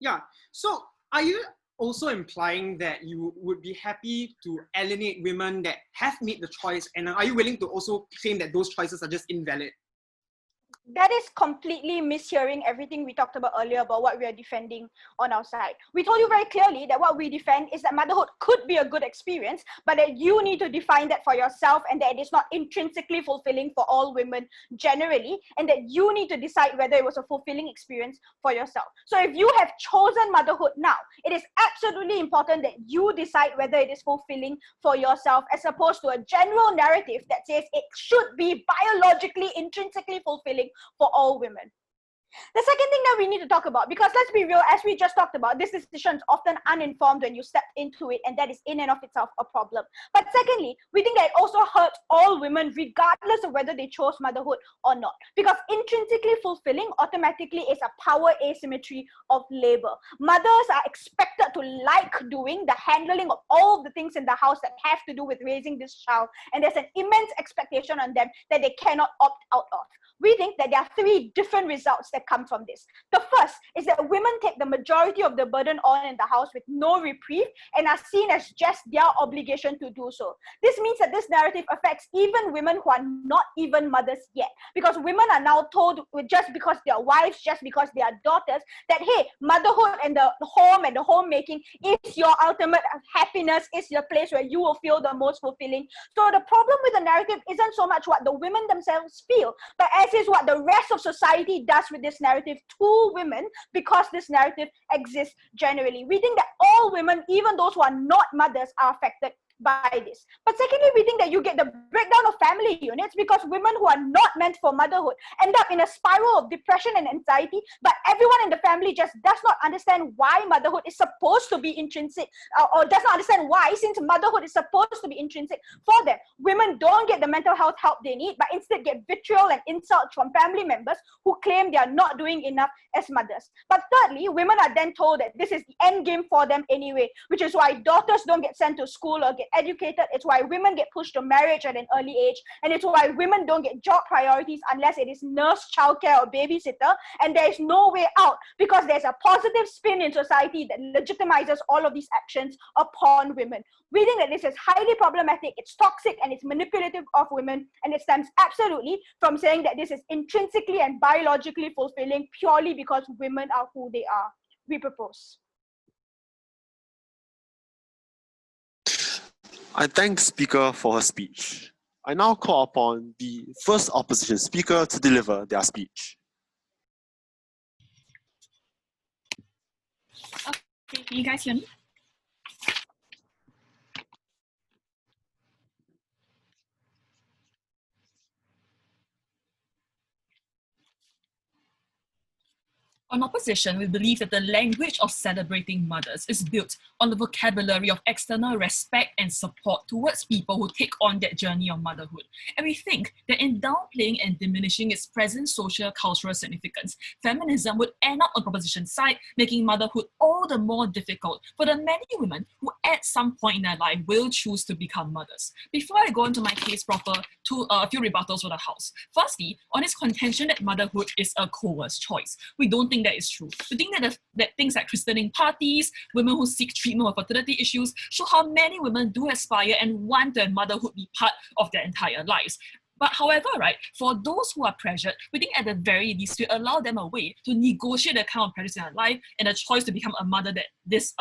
Speaker 5: Yeah, so are you also implying that you would be happy to alienate women that have made the choice, and are you willing to also claim that those choices are just invalid?
Speaker 4: That is completely mishearing everything we talked about earlier about what we are defending on our side. We told you very clearly that what we defend is that motherhood could be a good experience, but that you need to define that for yourself and that it is not intrinsically fulfilling for all women generally, and that you need to decide whether it was a fulfilling experience for yourself. So if you have chosen motherhood now, it is absolutely important that you decide whether it is fulfilling for yourself as opposed to a general narrative that says it should be biologically, intrinsically fulfilling for all women. The second thing that we need to talk about, because let's be real, as we just talked about, this decision is often uninformed when you step into it, and that is in and of itself a problem. But secondly, we think that it also hurts all women regardless of whether they chose motherhood or not, because intrinsically fulfilling automatically is a power asymmetry of labor. Mothers are expected to like doing the handling of all of the things in the house that have to do with raising this child, and there's an immense expectation on them that they cannot opt out of. We think that there are 3 different results that come from this. The first is that women take the majority of the burden on in the house with no reprieve and are seen as just their obligation to do so. This means that this narrative affects even women who are not even mothers yet, because women are now told just because they are wives, just because they are daughters, that hey, motherhood and the home and the homemaking is your ultimate happiness, is your place where you will feel the most fulfilling. So the problem with the narrative isn't so much what the women themselves feel, but as is what the rest of society does with this narrative to women, because this narrative exists generally. We think that all women, even those who are not mothers, are affected by this. But secondly, we think that you get the breakdown of family units because women who are not meant for motherhood end up in a spiral of depression and anxiety, but everyone in the family just does not understand why motherhood is supposed to be intrinsic, or does not understand why, since motherhood is supposed to be intrinsic for them. Women don't get the mental health help they need, but instead get vitriol and insults from family members who claim they are not doing enough as mothers. But thirdly, women are then told that this is the end game for them anyway, which is why daughters don't get sent to school or get educated. It's why women get pushed to marriage at an early age. And it's why women don't get job priorities unless it is nurse, childcare, or babysitter. And there is no way out because there's a positive spin in society that legitimizes all of these actions upon women. We think that this is highly problematic, it's toxic, and it's manipulative of women. And it stems absolutely from saying that this is intrinsically and biologically fulfilling purely because women are who they are. We propose.
Speaker 3: I thank the speaker for her speech. I now call upon the first opposition speaker to deliver their speech.
Speaker 6: Okay, can you guys hear me? On opposition, we believe that the language of celebrating mothers is built on the vocabulary of external respect and support towards people who take on that journey of motherhood. And we think that in downplaying and diminishing its present social cultural significance, feminism would end up on proposition's side, making motherhood all the more difficult for the many women who at some point in their life will choose to become mothers. Before I go into my case proper, a few rebuttals for the House. Firstly, on its contention that motherhood is a coerced choice. We don't think that is true. We think that things like christening parties, women who seek treatment of fertility issues, show how many women do aspire and want to have motherhood be part of their entire lives. But however, right, for those who are pressured, we think at the very least we allow them a way to negotiate the kind of pressures in their life and a choice to become a mother that this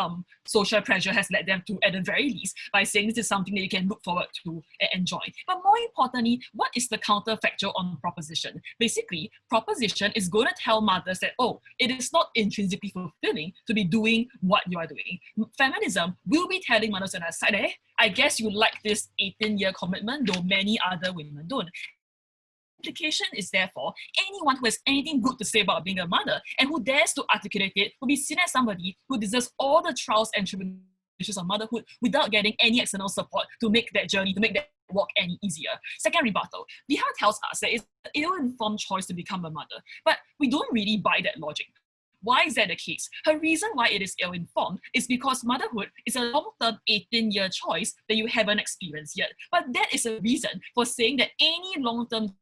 Speaker 6: social pressure has led them to at the very least by saying this is something that you can look forward to and enjoy. But more importantly, what is the counterfactual on proposition? Basically, proposition is going to tell mothers that, oh, it is not intrinsically fulfilling to be doing what you are doing. Feminism will be telling mothers on their side, I guess you like this 18-year commitment, though many other women don't. The implication is therefore, anyone who has anything good to say about being a mother and who dares to articulate it will be seen as somebody who deserves all the trials and tribulations of motherhood without getting any external support to make that journey, to make that walk any easier. Second rebuttal, Viha tells us that it's an ill-informed choice to become a mother, but we don't really buy that logic. Why is that the case? Her reason why it is ill-informed is because motherhood is a long-term 18-year choice that you haven't experienced yet. But that is a reason for saying that any long-term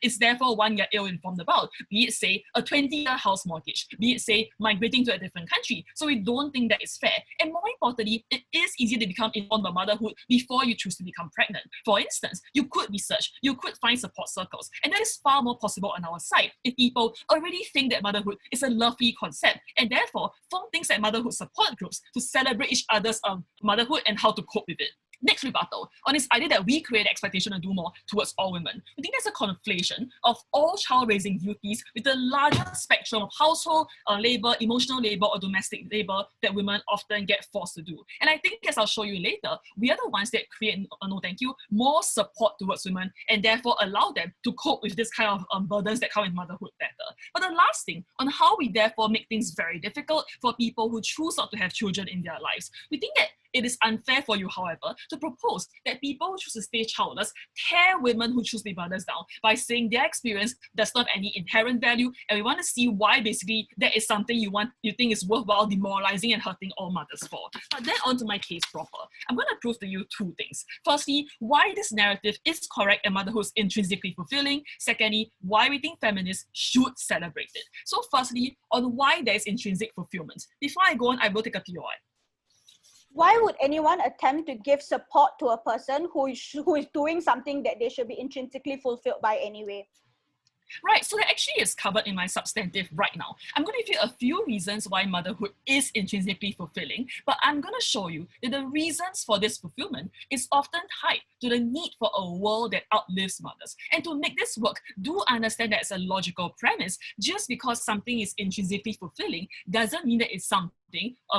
Speaker 6: is therefore one you're ill-informed about, be it say a 20-year house mortgage, be it say migrating to a different country. So we don't think that is fair. And more importantly, it is easier to become informed about motherhood before you choose to become pregnant. For instance, you could research, you could find support circles, and that is far more possible on our side if people already think that motherhood is a lovely concept and therefore form things like motherhood support groups to celebrate each other's motherhood and how to cope with it. Next rebuttal, on this idea that we create expectation to do more towards all women. We think there's a conflation of all child-raising duties with the larger spectrum of household labor, emotional labor, or domestic labor that women often get forced to do. And I think, as I'll show you later, we are the ones that create, no thank you, more support towards women and therefore allow them to cope with this kind of burdens that come with motherhood better. But the last thing, on how we therefore make things very difficult for people who choose not to have children in their lives. We think that it is unfair for you, however, to propose that people who choose to stay childless tear women who choose to be mothers down by saying their experience does not have any inherent value, and we want to see why basically that is something you think is worthwhile demoralizing and hurting all mothers for. But then on to my case proper. I'm going to prove to you two things. Firstly, why this narrative is correct and motherhood is intrinsically fulfilling. Secondly, why we think feminists should celebrate it. So firstly, on why there is intrinsic fulfillment. Before I go on, I will take a POI.
Speaker 4: Why would anyone attempt to give support to a person who is doing something that they should be intrinsically fulfilled by anyway?
Speaker 6: Right, so that actually is covered in my substantive right now. I'm going to give you a few reasons why motherhood is intrinsically fulfilling, but I'm going to show you that the reasons for this fulfillment is often tied to the need for a world that outlives mothers. And to make this work, do understand that it's a logical premise. Just because something is intrinsically fulfilling doesn't mean that it's something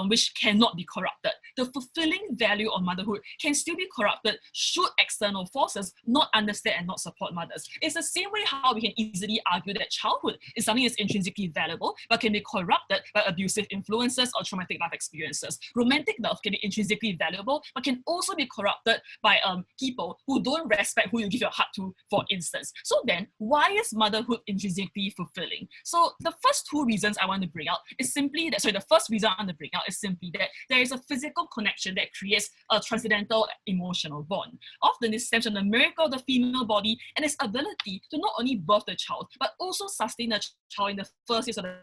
Speaker 6: which cannot be corrupted. The fulfilling value of motherhood can still be corrupted should external forces not understand and not support mothers. It's the same way how we can easily argue that childhood is something that's intrinsically valuable but can be corrupted by abusive influences or traumatic life experiences. Romantic love can be intrinsically valuable but can also be corrupted by people who don't respect who you give your heart to, for instance. So then, why is motherhood intrinsically fulfilling? So the first two reasons I want to bring out is simply that, the first reason to bring out is simply that there is a physical connection that creates a transcendental emotional bond. Often this stems from the miracle of the female body and its ability to not only birth the child, but also sustain the child in the first years of the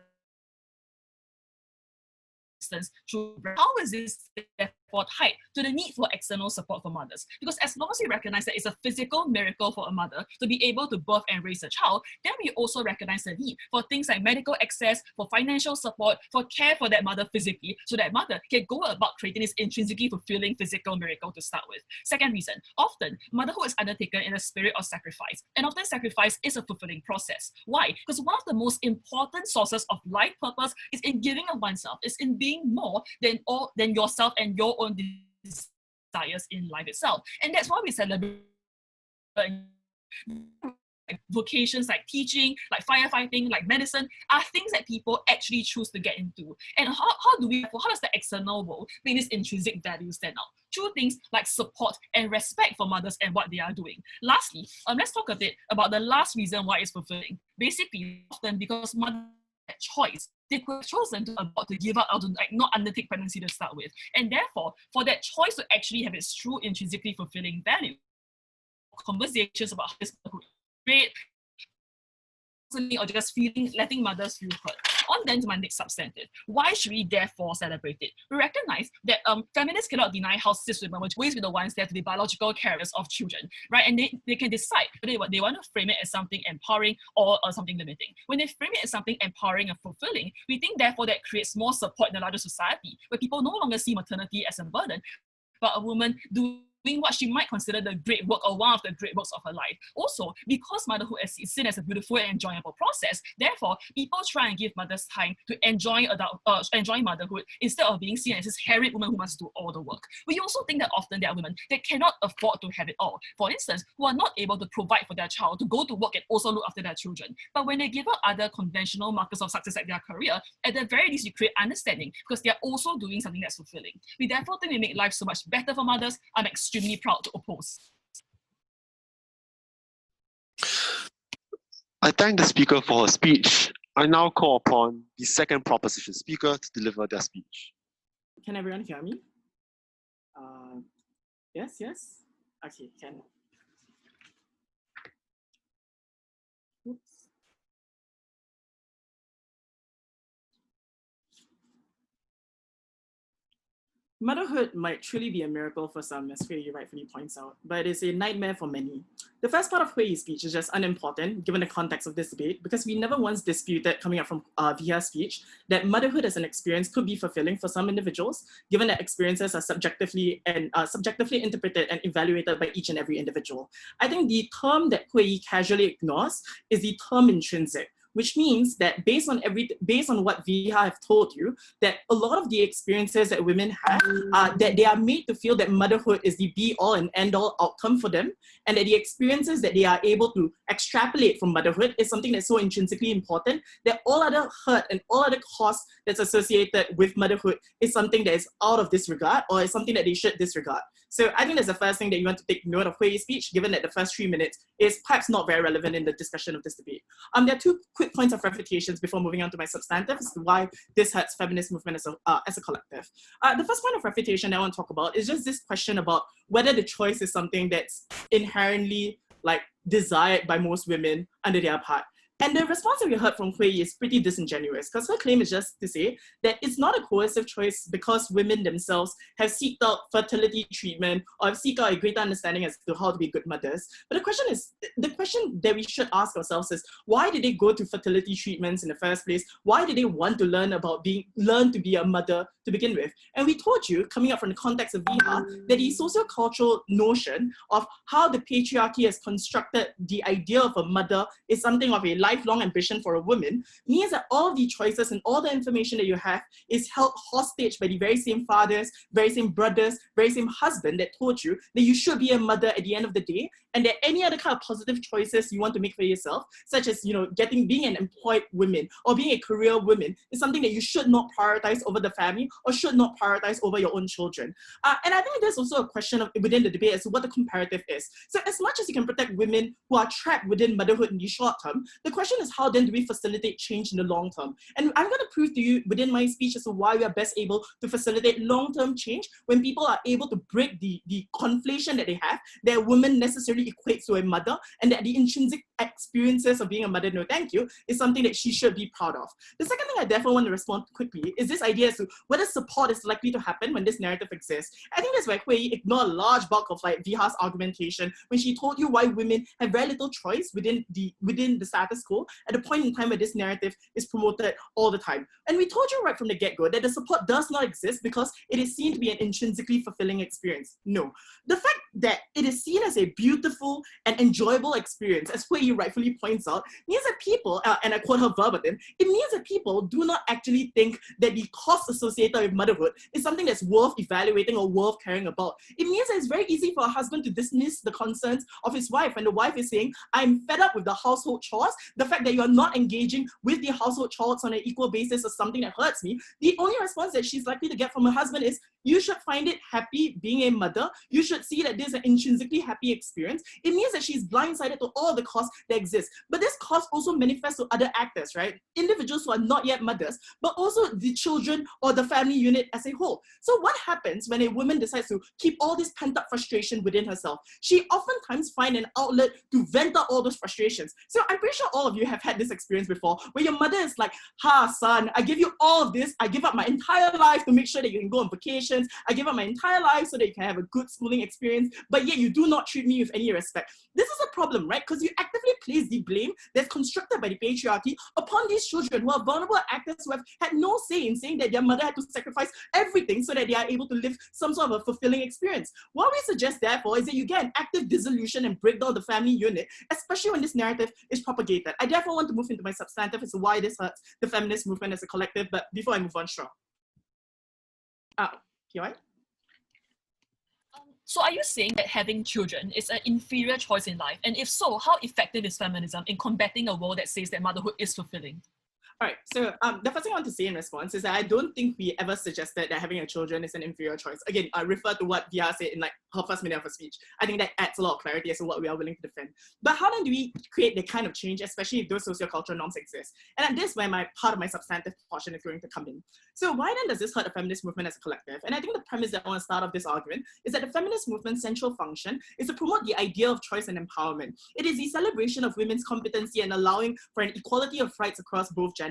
Speaker 6: through how is this therefore tied to the need for external support for mothers? Because as long as we recognize that it's a physical miracle for a mother to be able to birth and raise a child, then we also recognize the need for things like medical access, for financial support, for care for that mother physically, so that mother can go about creating this intrinsically fulfilling physical miracle to start with. Second reason, often motherhood is undertaken in a spirit of sacrifice, and often sacrifice is a fulfilling process. Why? Because one of the most important sources of life purpose is in giving of oneself, is in being more than yourself and your own desires in life itself. And that's why we celebrate vocations like teaching, like firefighting, like medicine, are things that people actually choose to get into. And how does the external world make this intrinsic value stand out? Through things like support and respect for mothers and what they are doing. Lastly, let's talk a bit about the last reason why it's fulfilling. Basically, often because mothers had choice, they could have chosen to give up or to not undertake pregnancy to start with. And therefore, for that choice to actually have its true intrinsically fulfilling value, conversations about how this could create or just letting mothers feel heard. On then to my next substantive. Why should we therefore celebrate it? We recognize that feminists cannot deny how cis women will always be the ones there to the biological carriers of children, right? And they can decide whether they want to frame it as something empowering or something limiting. When they frame it as something empowering and fulfilling, we think therefore that creates more support in the larger society, where people no longer see maternity as a burden, but a woman doing what she might consider the great work or one of the great works of her life. Also, because motherhood is seen as a beautiful and enjoyable process, therefore, people try and give mothers time to enjoy motherhood instead of being seen as this harried woman who must do all the work. We also think that often there are women that cannot afford to have it all. For instance, who are not able to provide for their child, to go to work and also look after their children. But when they give up other conventional markers of success like their career, at the very least, you create understanding because they are also doing something that's fulfilling. We therefore think we make life so much better for mothers. I'm extremely proud to oppose.
Speaker 3: I thank the speaker for her speech. I now call upon the second proposition speaker to deliver their speech.
Speaker 7: Can everyone hear me? Yes. Okay, can. Oops. Motherhood might truly be a miracle for some, as Huiyi rightfully points out, but it is a nightmare for many. The first part of Huiyi's speech is just unimportant, given the context of this debate, because we never once disputed, coming up from Viha's speech, that motherhood as an experience could be fulfilling for some individuals, given that experiences are subjectively interpreted and evaluated by each and every individual. I think the term that Huiyi casually ignores is the term intrinsic, which means that based on what Viha have told you, that a lot of the experiences that women have, that they are made to feel that motherhood is the be-all and end-all outcome for them, and that the experiences that they are able to extrapolate from motherhood is something that's so intrinsically important that all other hurt and all other costs that's associated with motherhood is something that is out of disregard or is something that they should disregard. So I think that's the first thing that you want to take note of Huiyi's speech, given that the first 3 minutes is perhaps not very relevant in the discussion of this debate. There are two quick points of refutations before moving on to my substantive as to why this hurts feminist movement as a collective. The first point of refutation I want to talk about is just this question about whether the choice is something that's inherently desired by most women under their part. And the response that we heard from Huiyi is pretty disingenuous, because her claim is just to say that it's not a coercive choice because women themselves have sought out fertility treatment or have sought out a greater understanding as to how to be good mothers. But the question that we should ask ourselves is, why did they go to fertility treatments in the first place? Why did they want to learn to be a mother to begin with? And we told you, coming up from the context of Viha, that the sociocultural notion of how the patriarchy has constructed the idea of a mother is something of a lifelong ambition for a woman, means that all the choices and all the information that you have is held hostage by the very same fathers, very same brothers, very same husband that told you that you should be a mother at the end of the day, and that any other kind of positive choices you want to make for yourself, such as being an employed woman or being a career woman, is something that you should not prioritize over the family or should not prioritize over your own children. And I think there's also a question within the debate as to what the comparative is. So as much as you can protect women who are trapped within motherhood in the short term, the question is, how then do we facilitate change in the long term? And I'm going to prove to you within my speech as to why we are best able to facilitate long-term change when people are able to break the conflation that they have, that a woman necessarily equates to a mother, and that the intrinsic experiences of being a mother, no thank you, is something that she should be proud of. The second thing I therefore want to respond quickly is this idea as to whether support is likely to happen when this narrative exists. I think that's why Huiyi ignored a large bulk of like Viha's argumentation when she told you why women have very little choice within the status quo at a point in time where this narrative is promoted all the time. And we told you right from the get-go that the support does not exist because it is seen to be an intrinsically fulfilling experience. No. The fact that it is seen as a beautiful and enjoyable experience, as Huiyi rightfully points out, means that people, and I quote her verbatim, it means that people do not actually think that the cost associated with motherhood is something that's worth evaluating or worth caring about. It means that it's very easy for a husband to dismiss the concerns of his wife, and the wife is saying, I'm fed up with the household chores. The fact that you're not engaging with the household chores on an equal basis is something that hurts me. The only response that she's likely to get from her husband is, you should find it happy being a mother. You should see that this is an intrinsically happy experience. It means that she's blindsided to all the costs that exist. But this cost also manifests to other actors, right? Individuals who are not yet mothers, but also the children or the family unit as a whole. So what happens when a woman decides to keep all this pent-up frustration within herself? She oftentimes finds an outlet to vent out all those frustrations. So I'm pretty sure all of you have had this experience before, where your mother is like, ha, son, I give you all of this. I give up my entire life to make sure that you can go on vacation. I give up my entire life so that you can have a good schooling experience, but yet you do not treat me with any respect. This is a problem, right? Because you actively place the blame that's constructed by the patriarchy upon these children who are vulnerable actors who have had no say in saying that their mother had to sacrifice everything so that they are able to live some sort of a fulfilling experience. What we suggest, therefore, is that you get an active dissolution and breakdown of the family unit, especially when this narrative is propagated. I therefore want to move into my substantive as to why this hurts the feminist movement as a collective, but before I move on, sure.
Speaker 6: So are you saying that having children is an inferior choice in life? And if so, how effective is feminism in combating a world that says that motherhood is fulfilling?
Speaker 7: All right, so the first thing I want to say in response is that I don't think we ever suggested that having a children is an inferior choice. Again, I refer to what Viha said in like her first minute of her speech. I think that adds a lot of clarity as to what we are willing to defend. But how then do we create the kind of change, especially if those sociocultural norms exist? And at this where my part of my substantive portion is going to come in. So why then does this hurt the feminist movement as a collective? And I think the premise that I want to start off this argument is that the feminist movement's central function is to promote the idea of choice and empowerment. It is the celebration of women's competency and allowing for an equality of rights across both genders.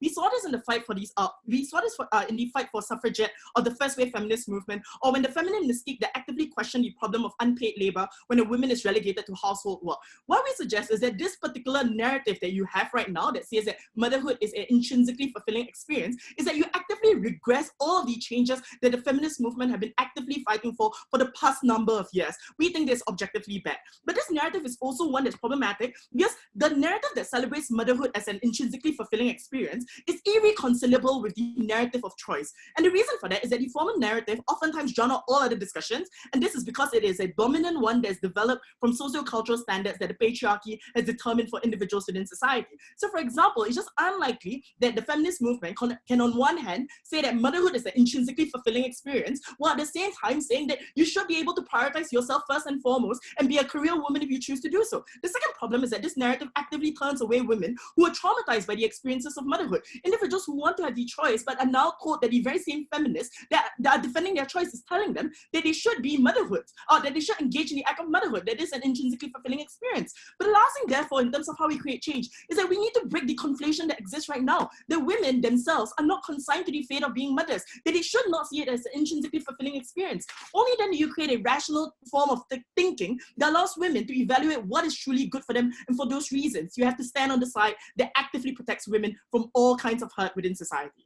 Speaker 7: We saw this in the fight for these. We saw this in the fight for suffragette or the first wave feminist movement, or when the feminine mystique that actively questioned the problem of unpaid labor when a woman is relegated to household work. What we suggest is that this particular narrative that you have right now that says that motherhood is an intrinsically fulfilling experience is that you actively regress all of the changes that the feminist movement have been actively fighting for the past number of years. We think this is objectively bad. But this narrative is also one that's problematic because the narrative that celebrates motherhood as an intrinsically fulfilling experience is irreconcilable with the narrative of choice. And the reason for that is that the former narrative oftentimes drown out all other discussions, and this is because it is a dominant one that's developed from socio-cultural standards that the patriarchy has determined for individuals within society. So for example, it's just unlikely that the feminist movement can on one hand say that motherhood is an intrinsically fulfilling experience, while at the same time saying that you should be able to prioritize yourself first and foremost and be a career woman if you choose to do so. The second problem is that this narrative actively turns away women who are traumatized by the experiences of motherhood. Individuals who want to have the choice but are now told that the very same feminists that are defending their choice is telling them that they should be motherhood, or that they should engage in the act of motherhood, that is an intrinsically fulfilling experience. But the last thing, therefore, in terms of how we create change, is that we need to break the conflation that exists right now. The women themselves are not consigned to the fate of being mothers, that they should not see it as an intrinsically fulfilling experience. Only then do you create a rational form of thinking that allows women to evaluate what is truly good for them, and for those reasons, you have to stand on the side that actively protects women from all kinds of hurt within society.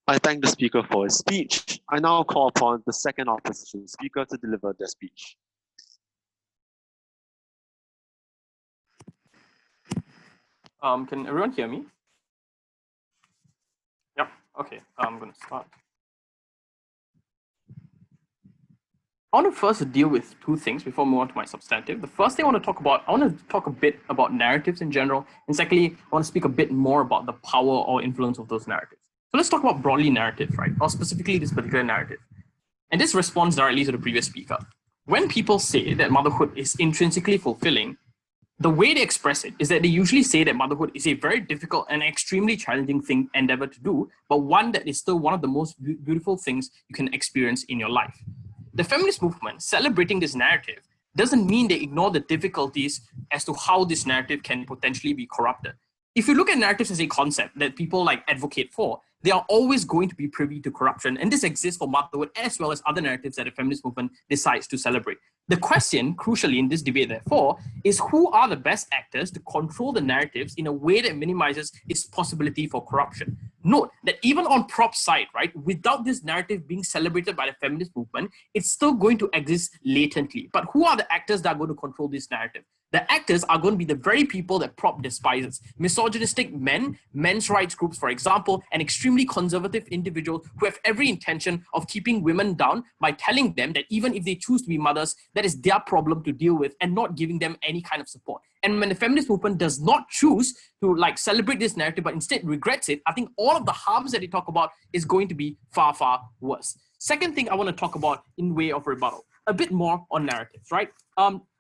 Speaker 3: I thank the speaker for his speech. I now call upon the second opposition speaker to deliver their speech.
Speaker 8: Can everyone hear me? Yep, okay, I'm gonna start. I want to first deal with two things before I move on to my substantive. The first thing I want to talk a bit about narratives in general, and secondly, I want to speak a bit more about the power or influence of those narratives. So let's talk about broadly narrative, right? Or specifically this particular narrative. And this responds directly to the previous speaker. When people say that motherhood is intrinsically fulfilling, the way they express it is that they usually say that motherhood is a very difficult and extremely challenging endeavor to do, but one that is still one of the most beautiful things you can experience in your life. The feminist movement celebrating this narrative doesn't mean they ignore the difficulties as to how this narrative can potentially be corrupted. If you look at narratives as a concept that people like advocate for, they are always going to be privy to corruption, and this exists for motherhood as well as other narratives that the feminist movement decides to celebrate. The question, crucially in this debate therefore, is who are the best actors to control the narratives in a way that minimizes its possibility for corruption? Note that even on prop side, right, without this narrative being celebrated by the feminist movement, it's still going to exist latently. But who are the actors that are going to control this narrative? The actors are going to be the very people that prop despises. Misogynistic men, men's rights groups, for example, and extremely conservative individuals who have every intention of keeping women down by telling them that even if they choose to be mothers, that is their problem to deal with and not giving them any kind of support. And when the feminist movement does not choose to like celebrate this narrative, but instead regrets it, I think all of the harms that they talk about is going to be far, far worse. Second thing I want to talk about in way of rebuttal, a bit more on narratives, right?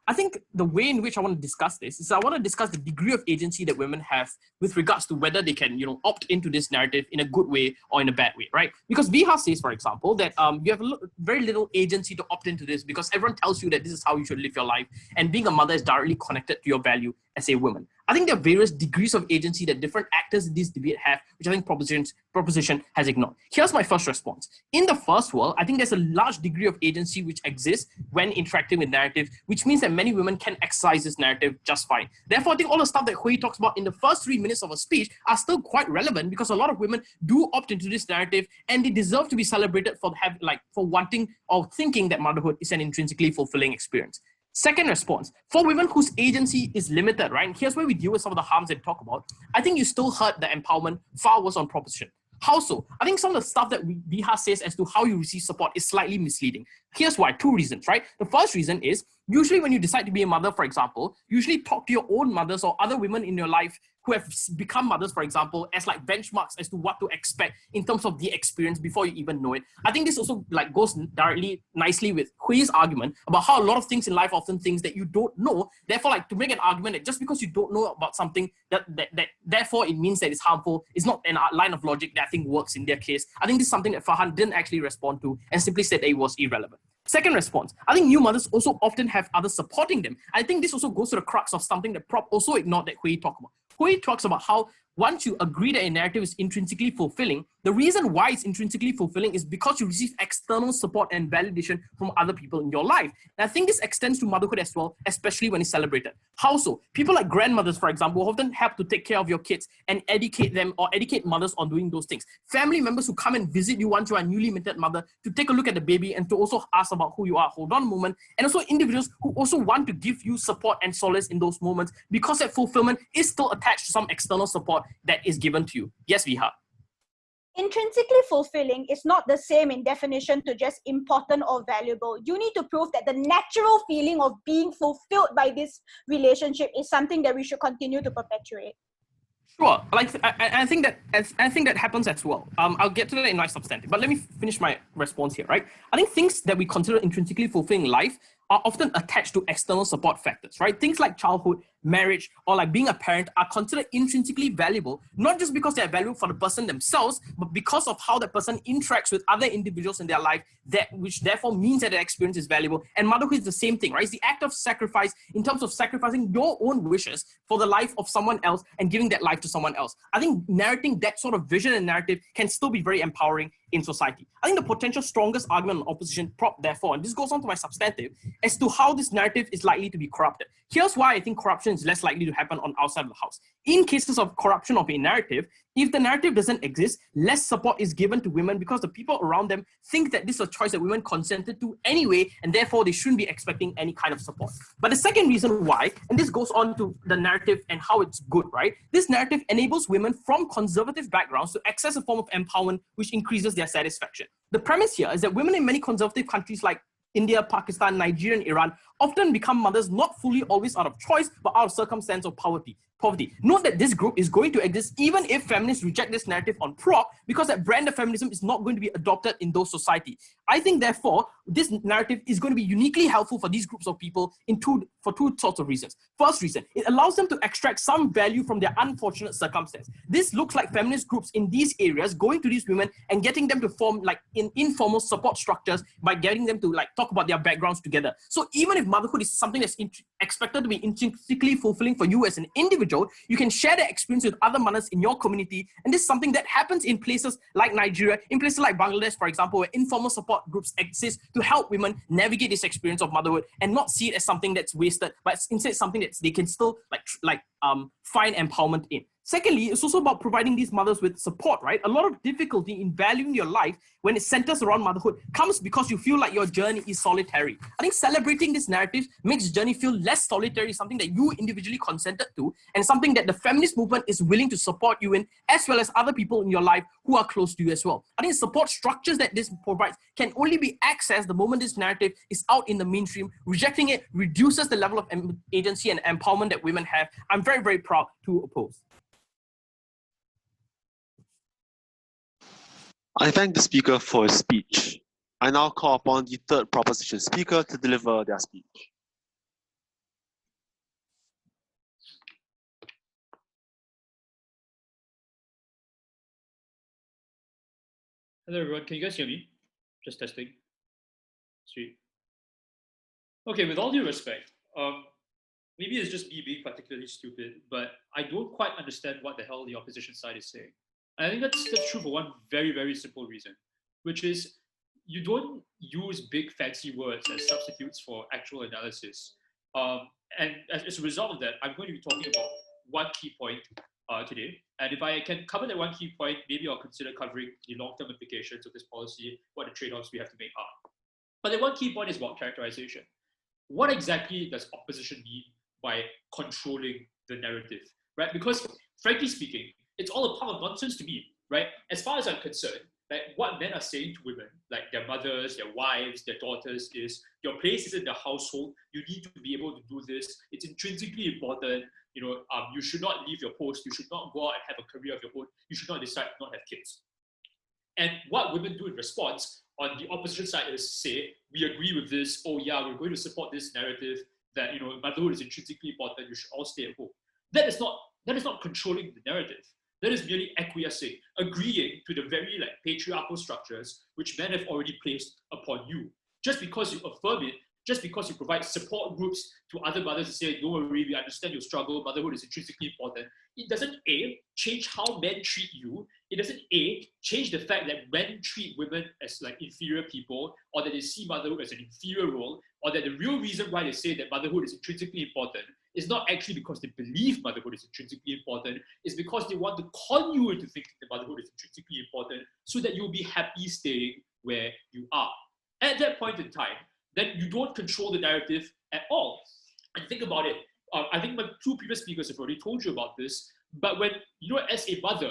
Speaker 8: I think the way in which I want to discuss this is I want to discuss the degree of agency that women have with regards to whether they can, opt into this narrative in a good way or in a bad way, right? Because Viha says, for example, that you have very little agency to opt into this because everyone tells you that this is how you should live your life, and being a mother is directly connected to your value as a woman. I think there are various degrees of agency that different actors in this debate have, which I think proposition has ignored. Here's my first response. In the first world, I think there's a large degree of agency which exists when interacting with narrative, which means that many women can exercise this narrative just fine. Therefore, I think all the stuff that Huiyi talks about in the first 3 minutes of a speech are still quite relevant because a lot of women do opt into this narrative and they deserve to be celebrated for wanting or thinking that motherhood is an intrinsically fulfilling experience. Second response, for women whose agency is limited, right? And here's where we deal with some of the harms that we talk about. I think you still heard the empowerment far worse on proposition. How so? I think some of the stuff that Viha says as to how you receive support is slightly misleading. Here's why, 2 reasons, right? The first reason is, usually when you decide to be a mother, for example, usually talk to your own mothers or other women in your life who have become mothers, for example, as like benchmarks as to what to expect in terms of the experience before you even know it. I think this also like goes directly nicely with Huiyi's argument about how a lot of things in life often things that you don't know. Therefore, like to make an argument that just because you don't know about something that therefore it means that it's harmful is not a line of logic that I think works in their case. I think this is something that Farhan didn't actually respond to and simply said that it was irrelevant. Second response, I think new mothers also often have others supporting them. I think this also goes to the crux of something that Prop also ignored that Huiyi talked about. Huiyi talks about how once you agree that a narrative is intrinsically fulfilling, the reason why it's intrinsically fulfilling is because you receive external support and validation from other people in your life. And I think this extends to motherhood as well, especially when it's celebrated. How so? People like grandmothers, for example, often have to take care of your kids and educate them or educate mothers on doing those things. Family members who come and visit you once you are a newly minted mother to take a look at the baby and to also ask about who you are. Hold on a moment. And also individuals who also want to give you support and solace in those moments because that fulfillment is still attached to some external support that is given to you. Yes, Viha.
Speaker 4: Intrinsically fulfilling is not the same in definition to just important or valuable. You need to prove that the natural feeling of being fulfilled by this relationship is something that we should continue to perpetuate.
Speaker 8: Sure, I think that happens as well. I'll get to that in my substantive, but let me finish my response here, right? I think things that we consider intrinsically fulfilling life are often attached to external support factors, right? Things like childhood, marriage, or like being a parent are considered intrinsically valuable, not just because they're valuable for the person themselves, but because of how that person interacts with other individuals in their life, which therefore means that their experience is valuable. And motherhood is the same thing, right? It's the act of sacrifice in terms of sacrificing your own wishes for the life of someone else and giving that life to someone else. I think narrating that sort of vision and narrative can still be very empowering in society. I think the potential strongest argument on opposition prop, therefore, and this goes on to my substantive, as to how this narrative is likely to be corrupted. Here's why I think corruption is less likely to happen on outside of the house. In cases of corruption of a narrative, if the narrative doesn't exist, less support is given to women because the people around them think that this is a choice that women consented to anyway, and therefore they shouldn't be expecting any kind of support. But the second reason why, and this goes on to the narrative and how it's good, right? This narrative enables women from conservative backgrounds to access a form of empowerment which increases their satisfaction. The premise here is that women in many conservative countries like India, Pakistan, Nigeria, and Iran often become mothers not fully always out of choice, but out of circumstance of poverty. Note that this group is going to exist even if feminists reject this narrative on prop, because that brand of feminism is not going to be adopted in those society. I think, therefore, this narrative is going to be uniquely helpful for these groups of people for two sorts of reasons. First reason, it allows them to extract some value from their unfortunate circumstance. This looks like feminist groups in these areas going to these women and getting them to form like informal support structures by getting them to like talk about their backgrounds together. So even if motherhood is something that's expected to be intrinsically fulfilling for you as an individual, you can share that experience with other mothers in your community. And this is something that happens in places like Nigeria, in places like Bangladesh, for example, where informal support groups exist to help women navigate this experience of motherhood and not see it as something that's wasted, but instead something that they can still find empowerment in. Secondly, it's also about providing these mothers with support, right? A lot of difficulty in valuing your life when it centers around motherhood comes because you feel like your journey is solitary. I think celebrating this narrative makes the journey feel less solitary, something that you individually consented to, and something that the feminist movement is willing to support you in, as well as other people in your life who are close to you as well. I think support structures that this provides can only be accessed the moment this narrative is out in the mainstream. Rejecting it reduces the level of agency and empowerment that women have. I'm very, very proud to oppose.
Speaker 3: I thank the speaker for his speech. I now call upon the third proposition speaker to deliver their speech.
Speaker 9: Hello everyone, can you guys hear me? Just testing. Sweet. Okay, with all due respect, maybe it's just me being particularly stupid, but I don't quite understand what the hell the opposition side is saying. And I think that's true for one very, very simple reason, which is you don't use big fancy words as substitutes for actual analysis. And as a result of that, I'm going to be talking about one key point today. And if I can cover that one key point, maybe I'll consider covering the long-term implications of this policy, what the trade-offs we have to make are. But the one key point is about characterization. What exactly does opposition mean by controlling the narrative, right? Because frankly speaking, it's all a pile of nonsense to me, right? As far as I'm concerned, like what men are saying to women, like their mothers, their wives, their daughters, is your place is in the household. You need to be able to do this. It's intrinsically important. You should not leave your post. You should not go out and have a career of your own. You should not decide to not have kids. And what women do in response on the opposition side is say, we agree with this. Oh yeah, we're going to support this narrative that motherhood is intrinsically important. You should all stay at home. That is not controlling the narrative. That is merely acquiescing, agreeing to the very patriarchal structures which men have already placed upon you. Just because you affirm it, just because you provide support groups to other mothers to say, don't worry, we understand your struggle, motherhood is intrinsically important, it doesn't A, change how men treat you. It doesn't A, change the fact that men treat women as inferior people, or that they see motherhood as an inferior role, or that the real reason why they say that motherhood is intrinsically important is not actually because they believe motherhood is intrinsically important, it's because they want to con you into thinking that motherhood is intrinsically important so that you'll be happy staying where you are. At that point in time, then you don't control the narrative at all. And think about it. I think my two previous speakers have already told you about this, but when, as a mother,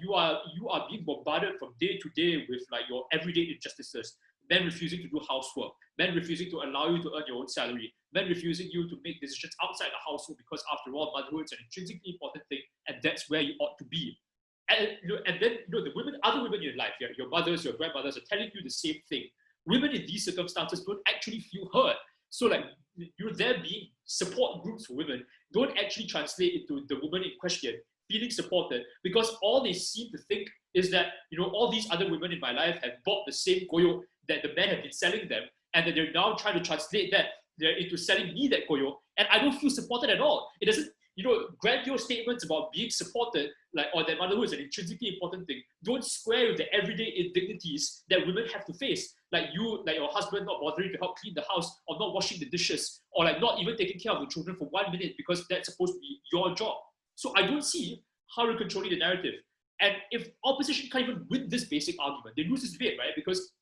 Speaker 9: you are being bombarded from day to day with your everyday injustices, men refusing to do housework, men refusing to allow you to earn your own salary, men refusing you to make decisions outside the household because after all, motherhood is an intrinsically important thing, and that's where you ought to be. And then the other women in your life, your mothers, your grandmothers are telling you the same thing. Women in these circumstances don't actually feel heard. So there being support groups for women don't actually translate into the woman in question feeling supported, because all they seem to think is that all these other women in my life have bought the same koyo that the men have been selling them, and that they're now trying to translate that into selling me that koyo, and I don't feel supported at all. It doesn't, grandiose statements about being supported, or that motherhood is an intrinsically important thing, don't square with the everyday indignities that women have to face. Your husband not bothering to help clean the house, or not washing the dishes, or not even taking care of the children for 1 minute because that's supposed to be your job. So I don't see how you're controlling the narrative. And if opposition can't even win this basic argument, they lose this debate, right? Because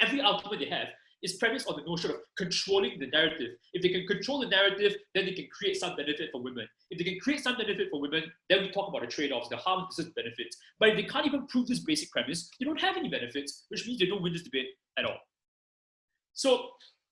Speaker 9: every argument they have is premised on the notion of controlling the narrative. If they can control the narrative, then they can create some benefit for women. If they can create some benefit for women, then we talk about the trade-offs, the harm versus benefits. But if they can't even prove this basic premise, they don't have any benefits, which means they don't win this debate at all. So,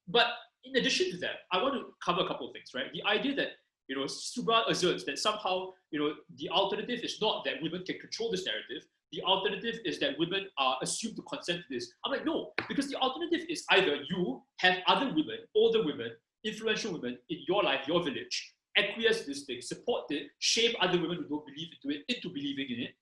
Speaker 9: but in addition to that, I want to cover a couple of things, right? The idea that, Subra asserts that somehow, the alternative is not that women can control this narrative. The alternative is that women are assumed to consent to this. I'm like, no, because the alternative is either you have other women, older women, influential women in your life, your village, acquiesce to this thing, support it, shame other women who don't believe into it into believing in it,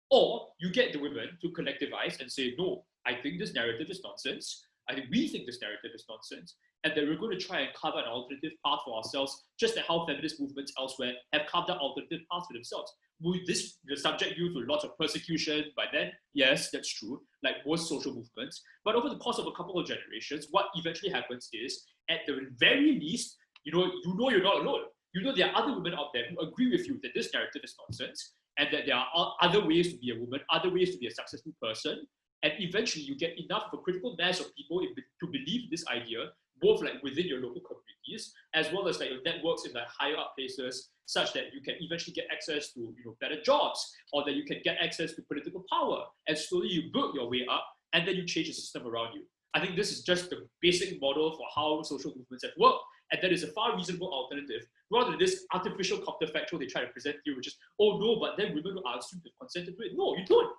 Speaker 9: or you get the women to collectivize and say, no, I think this narrative is nonsense. I think we think this narrative is nonsense, and that we're going to try and carve an alternative path for ourselves, just like how feminist movements elsewhere have carved out alternative paths for themselves. Would this subject you to lots of persecution by then? Yes, that's true, like most social movements. But over the course of a couple of generations, what eventually happens is, at the very least, you're not alone. There are other women out there who agree with you that this narrative is nonsense, and that there are other ways to be a woman, other ways to be a successful person. And eventually you get enough of a critical mass of people to believe this idea, both like within your local communities, as well as like your networks in like higher up places, such that you can eventually get access to better jobs, or that you can get access to political power, and slowly you build your way up, and then you change the system around you. I think this is just the basic model for how social movements have worked, and that is a far reasonable alternative, rather than this artificial counterfactual they try to present to you, which is, oh no, but then women are assumed to have consented to it. No, you don't.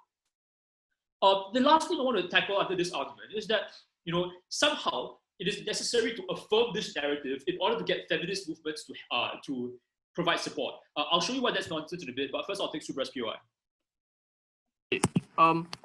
Speaker 9: The last thing I want to tackle after this argument is that, somehow it is necessary to affirm this narrative in order to get feminist movements to provide support. I'll show you why that's nonsense in a bit, but first I'll take Subra's POI.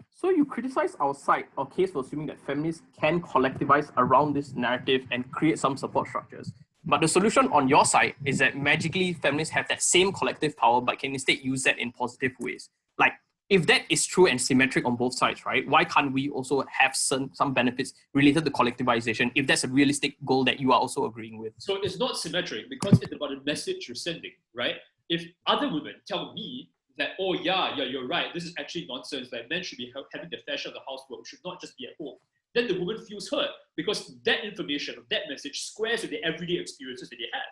Speaker 8: So you criticize our side or case for assuming that feminists can collectivize around this narrative and create some support structures. But the solution on your side is that magically feminists have that same collective power, but can instead use that in positive ways. Like, if that is true and symmetric on both sides, right, why can't we also have some benefits related to collectivization if that's a realistic goal that you are also agreeing with?
Speaker 9: So it's not symmetric because it's about the message you're sending, right? If other women tell me that, oh yeah, you're right, this is actually nonsense, that men should be having the fair share of the housework, should not just be at home, then the woman feels hurt because that information, that message squares with the everyday experiences that they have.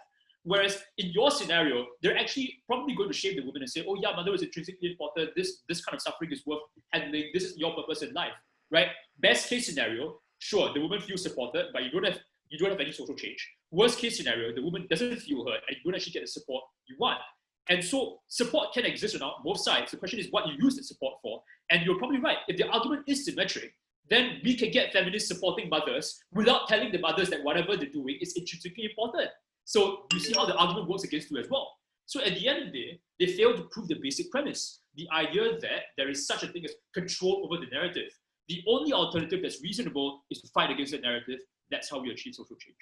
Speaker 9: Whereas in your scenario, they're actually probably going to shame the woman and say, oh yeah, mother is intrinsically important, this kind of suffering is worth handling, this is your purpose in life, right? Best case scenario, sure, the woman feels supported, but you don't have any social change. Worst case scenario, the woman doesn't feel hurt and you don't actually get the support you want. And so support can exist on both sides. The question is what you use the support for. And you're probably right. If the argument is symmetric, then we can get feminists supporting mothers without telling the mothers that whatever they're doing is intrinsically important. So you see how the argument works against you as well. So at the end of the day, they fail to prove the basic premise, the idea that there is such a thing as control over the narrative. The only alternative that's reasonable is to fight against that narrative. That's how we achieve social change.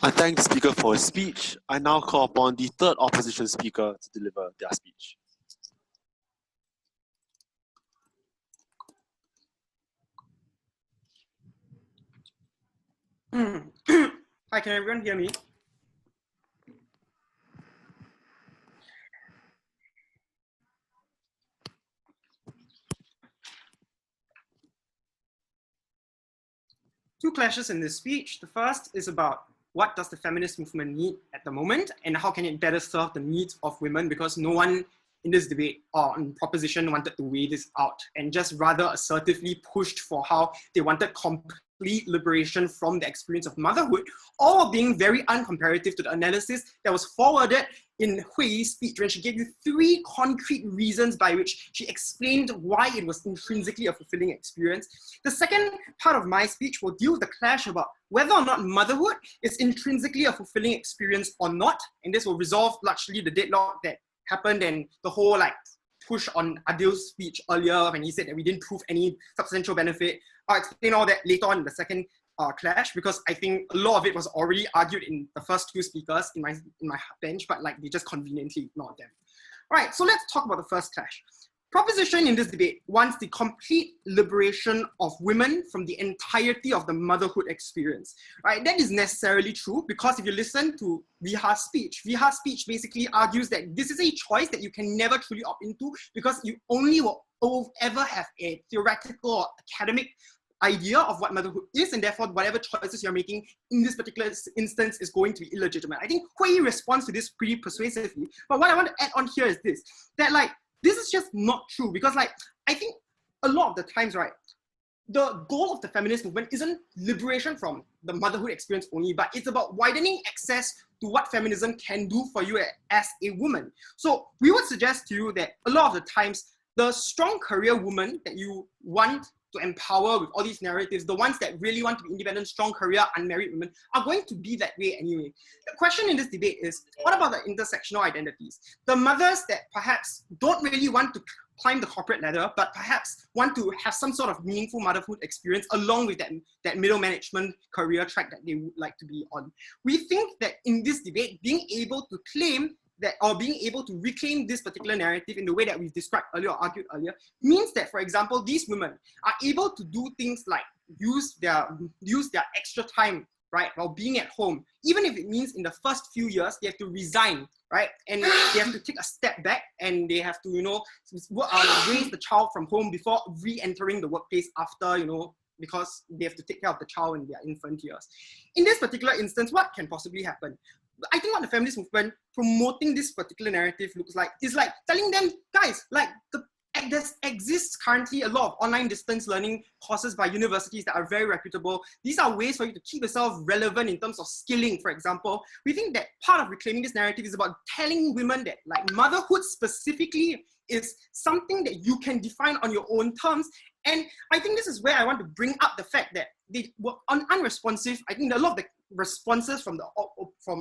Speaker 3: I thank the speaker for his speech. I now call upon the third opposition speaker to deliver their speech.
Speaker 5: Hi, can everyone hear me? Two clashes in this speech. The first is about what does the feminist movement need at the moment and how can it better serve the needs of women, because no one in this debate or on proposition wanted to weigh this out and just rather assertively pushed for how they wanted complete liberation from the experience of motherhood, all being very uncomparative to the analysis that was forwarded in Huiyi's speech when she gave you 3 concrete reasons by which she explained why it was intrinsically a fulfilling experience. The second part of my speech will deal with the clash about whether or not motherhood is intrinsically a fulfilling experience or not, and this will resolve largely the deadlock that happened and the whole push on Adil's speech earlier when he said that we didn't prove any substantial benefit. I'll explain all that later on in the second clash, because I think a lot of it was already argued in the first 2 speakers in my bench, but they just conveniently ignored them. All right, so let's talk about the first clash. Proposition in this debate wants the complete liberation of women from the entirety of the motherhood experience. Right? That is necessarily true because if you listen to Viha's speech basically argues that this is a choice that you can never truly opt into because you only will ever have a theoretical or academic idea of what motherhood is, and therefore whatever choices you're making in this particular instance is going to be illegitimate. I think Huiyi responds to this pretty persuasively, but what I want to add on here is this, that this is just not true because I think a lot of the times, right, the goal of the feminist movement isn't liberation from the motherhood experience only, but it's about widening access to what feminism can do for you as a woman. So we would suggest to you that a lot of the times, the strong career woman that you want to empower with all these narratives, the ones that really want to be independent, strong career, unmarried women, are going to be that way anyway. The question in this debate is, what about the intersectional identities? The mothers that perhaps don't really want to climb the corporate ladder, but perhaps want to have some sort of meaningful motherhood experience along with that middle management career track that they would like to be on. We think that in this debate, being able to claim that, or being able to reclaim this particular narrative in the way that we've described earlier or argued earlier, means that, for example, these women are able to do things like use their extra time, right, while being at home, even if it means in the first few years they have to resign, right, and they have to take a step back and they have to, raise the child from home before re-entering the workplace after, because they have to take care of the child in their infant years. In this particular instance, what can possibly happen? I think what the feminist movement promoting this particular narrative looks like is like telling them, guys, like there exists currently a lot of online distance learning courses by universities that are very reputable. These are ways for you to keep yourself relevant in terms of skilling, for example. We think that part of reclaiming this narrative is about telling women that like motherhood specifically is something that you can define on your own terms. And I think this is where I want to bring up the fact that they were unresponsive. I think a lot of the responses from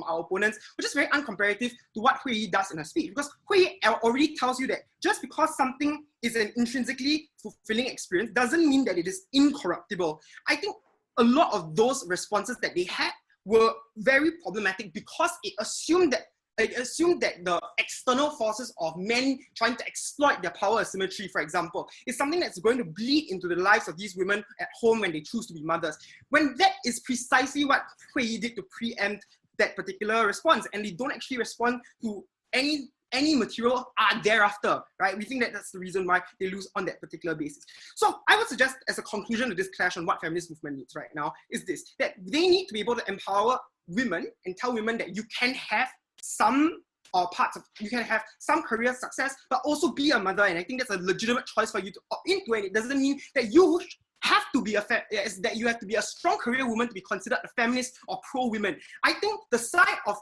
Speaker 5: our opponents were just very uncomparative to what Huiyi does in her speech, because Huiyi already tells you that just because something is an intrinsically fulfilling experience doesn't mean that it is incorruptible. I think a lot of those responses that they had were very problematic because it assumed that the external forces of men trying to exploit their power asymmetry, for example, is something that's going to bleed into the lives of these women at home when they choose to be mothers. When that is precisely what Huiyi did to preempt that particular response, and they don't actually respond to any material thereafter, right? We think that that's the reason why they lose on that particular basis. So I would suggest, as a conclusion to this clash on what feminist movement needs right now, is this, that they need to be able to empower women and tell women that you can have you can have some career success, but also be a mother. And I think that's a legitimate choice for you to opt into, and it doesn't mean that you have to be that you have to be a strong career woman to be considered a feminist or pro-women. I think the side of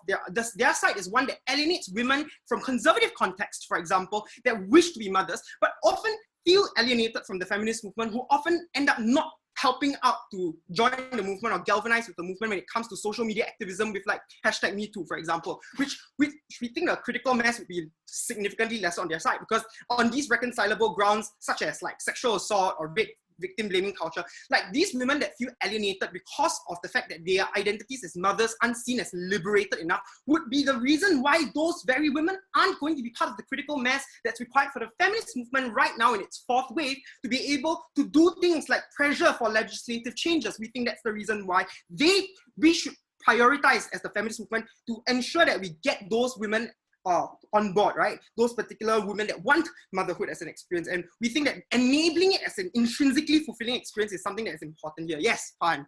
Speaker 5: their side is one that alienates women from conservative contexts, for example, that wish to be mothers, but often feel alienated from the feminist movement, who often end up not helping out to join the movement or galvanize with the movement when it comes to social media activism with like #MeToo, for example, which we think a critical mass would be significantly less on their side, because on these reconcilable grounds, such as like sexual assault or victim blaming culture, like these women that feel alienated because of the fact that their identities as mothers aren't seen as liberated enough, would be the reason why those very women aren't going to be part of the critical mass that's required for the feminist movement right now in its fourth wave to be able to do things like pressure for legislative changes. We think that's the reason why we should prioritize as the feminist movement to ensure that we get those women on board, right? Those particular women that want motherhood as an experience. And we think that enabling it as an intrinsically fulfilling experience is something that is important here. Yes, Farhan.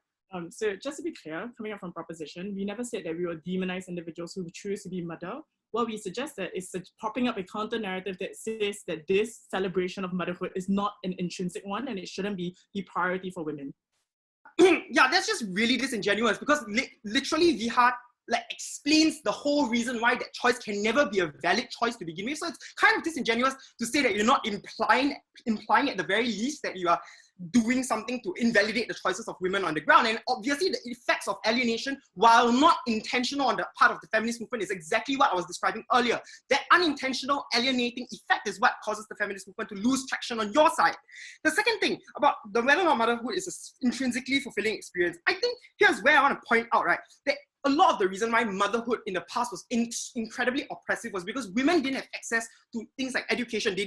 Speaker 7: So just to be clear, coming up from proposition, we never said that we will demonize individuals who choose to be mother. What we suggested is popping up a counter narrative that says that this celebration of motherhood is not an intrinsic one and it shouldn't be the priority for women.
Speaker 5: Yeah, that's just really disingenuous, because literally Viha explains the whole reason why that choice can never be a valid choice to begin with. So it's kind of disingenuous to say that you're not implying at the very least that you are doing something to invalidate the choices of women on the ground. And obviously the effects of alienation, while not intentional on the part of the feminist movement, is exactly what I was describing earlier. That unintentional alienating effect is what causes the feminist movement to lose traction on your side. The second thing about whether or not motherhood is an intrinsically fulfilling experience, I think here's where I want to point out, right, that a lot of the reason why motherhood in the past was incredibly oppressive was because women didn't have access to things like education. They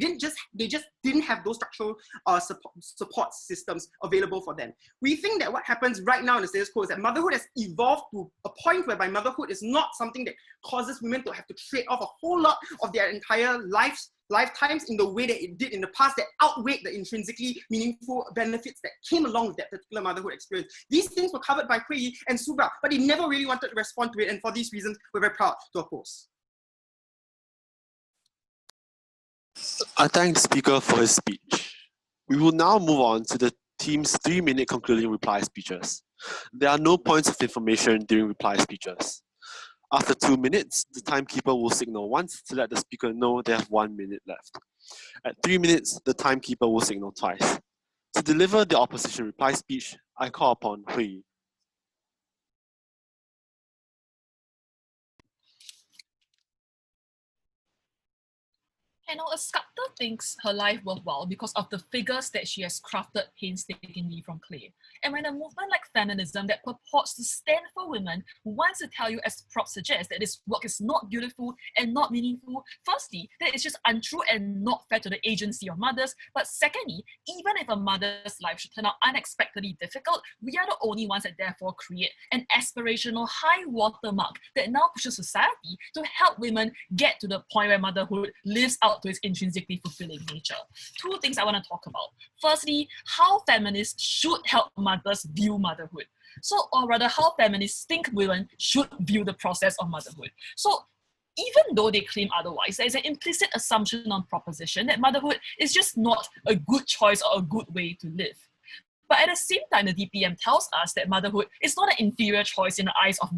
Speaker 5: just didn't have those structural support systems available for them. We think that what happens right now in the status quo is that motherhood has evolved to a point whereby motherhood is not something that causes women to have to trade off a whole lot of their entire lifetimes in the way that it did in the past, that outweighed the intrinsically meaningful benefits that came along with that particular motherhood experience. These things were covered by Huiyi and Subra, but they never really wanted to respond to it, and for these reasons, we're very proud to oppose.
Speaker 3: I thank the speaker for his speech. We will now move on to the Team's 3-minute concluding reply speeches. There are no points of information during reply speeches. After 2 minutes, the timekeeper will signal once to let the speaker know they have 1 minute left. At 3 minutes, the timekeeper will signal twice. To deliver the opposition reply speech, I call upon Huiyi.
Speaker 6: And a sculptor thinks her life worthwhile because of the figures that she has crafted painstakingly from clay. And when a movement like feminism that purports to stand for women wants to tell you, as prop suggests, that this work is not beautiful and not meaningful, firstly, that it's just untrue and not fair to the agency of mothers. But secondly, even if a mother's life should turn out unexpectedly difficult, we are the only ones that therefore create an aspirational high watermark that now pushes society to help women get to the point where motherhood lives out to its intrinsically fulfilling nature. Two things I want to talk about. Firstly, how feminists should help mothers view motherhood. Or rather, how feminists think women should view the process of motherhood. So, even though they claim otherwise, there is an implicit assumption on proposition that motherhood is just not a good choice or a good way to live. But at the same time, the DPM tells us that motherhood is not an inferior choice in the eyes of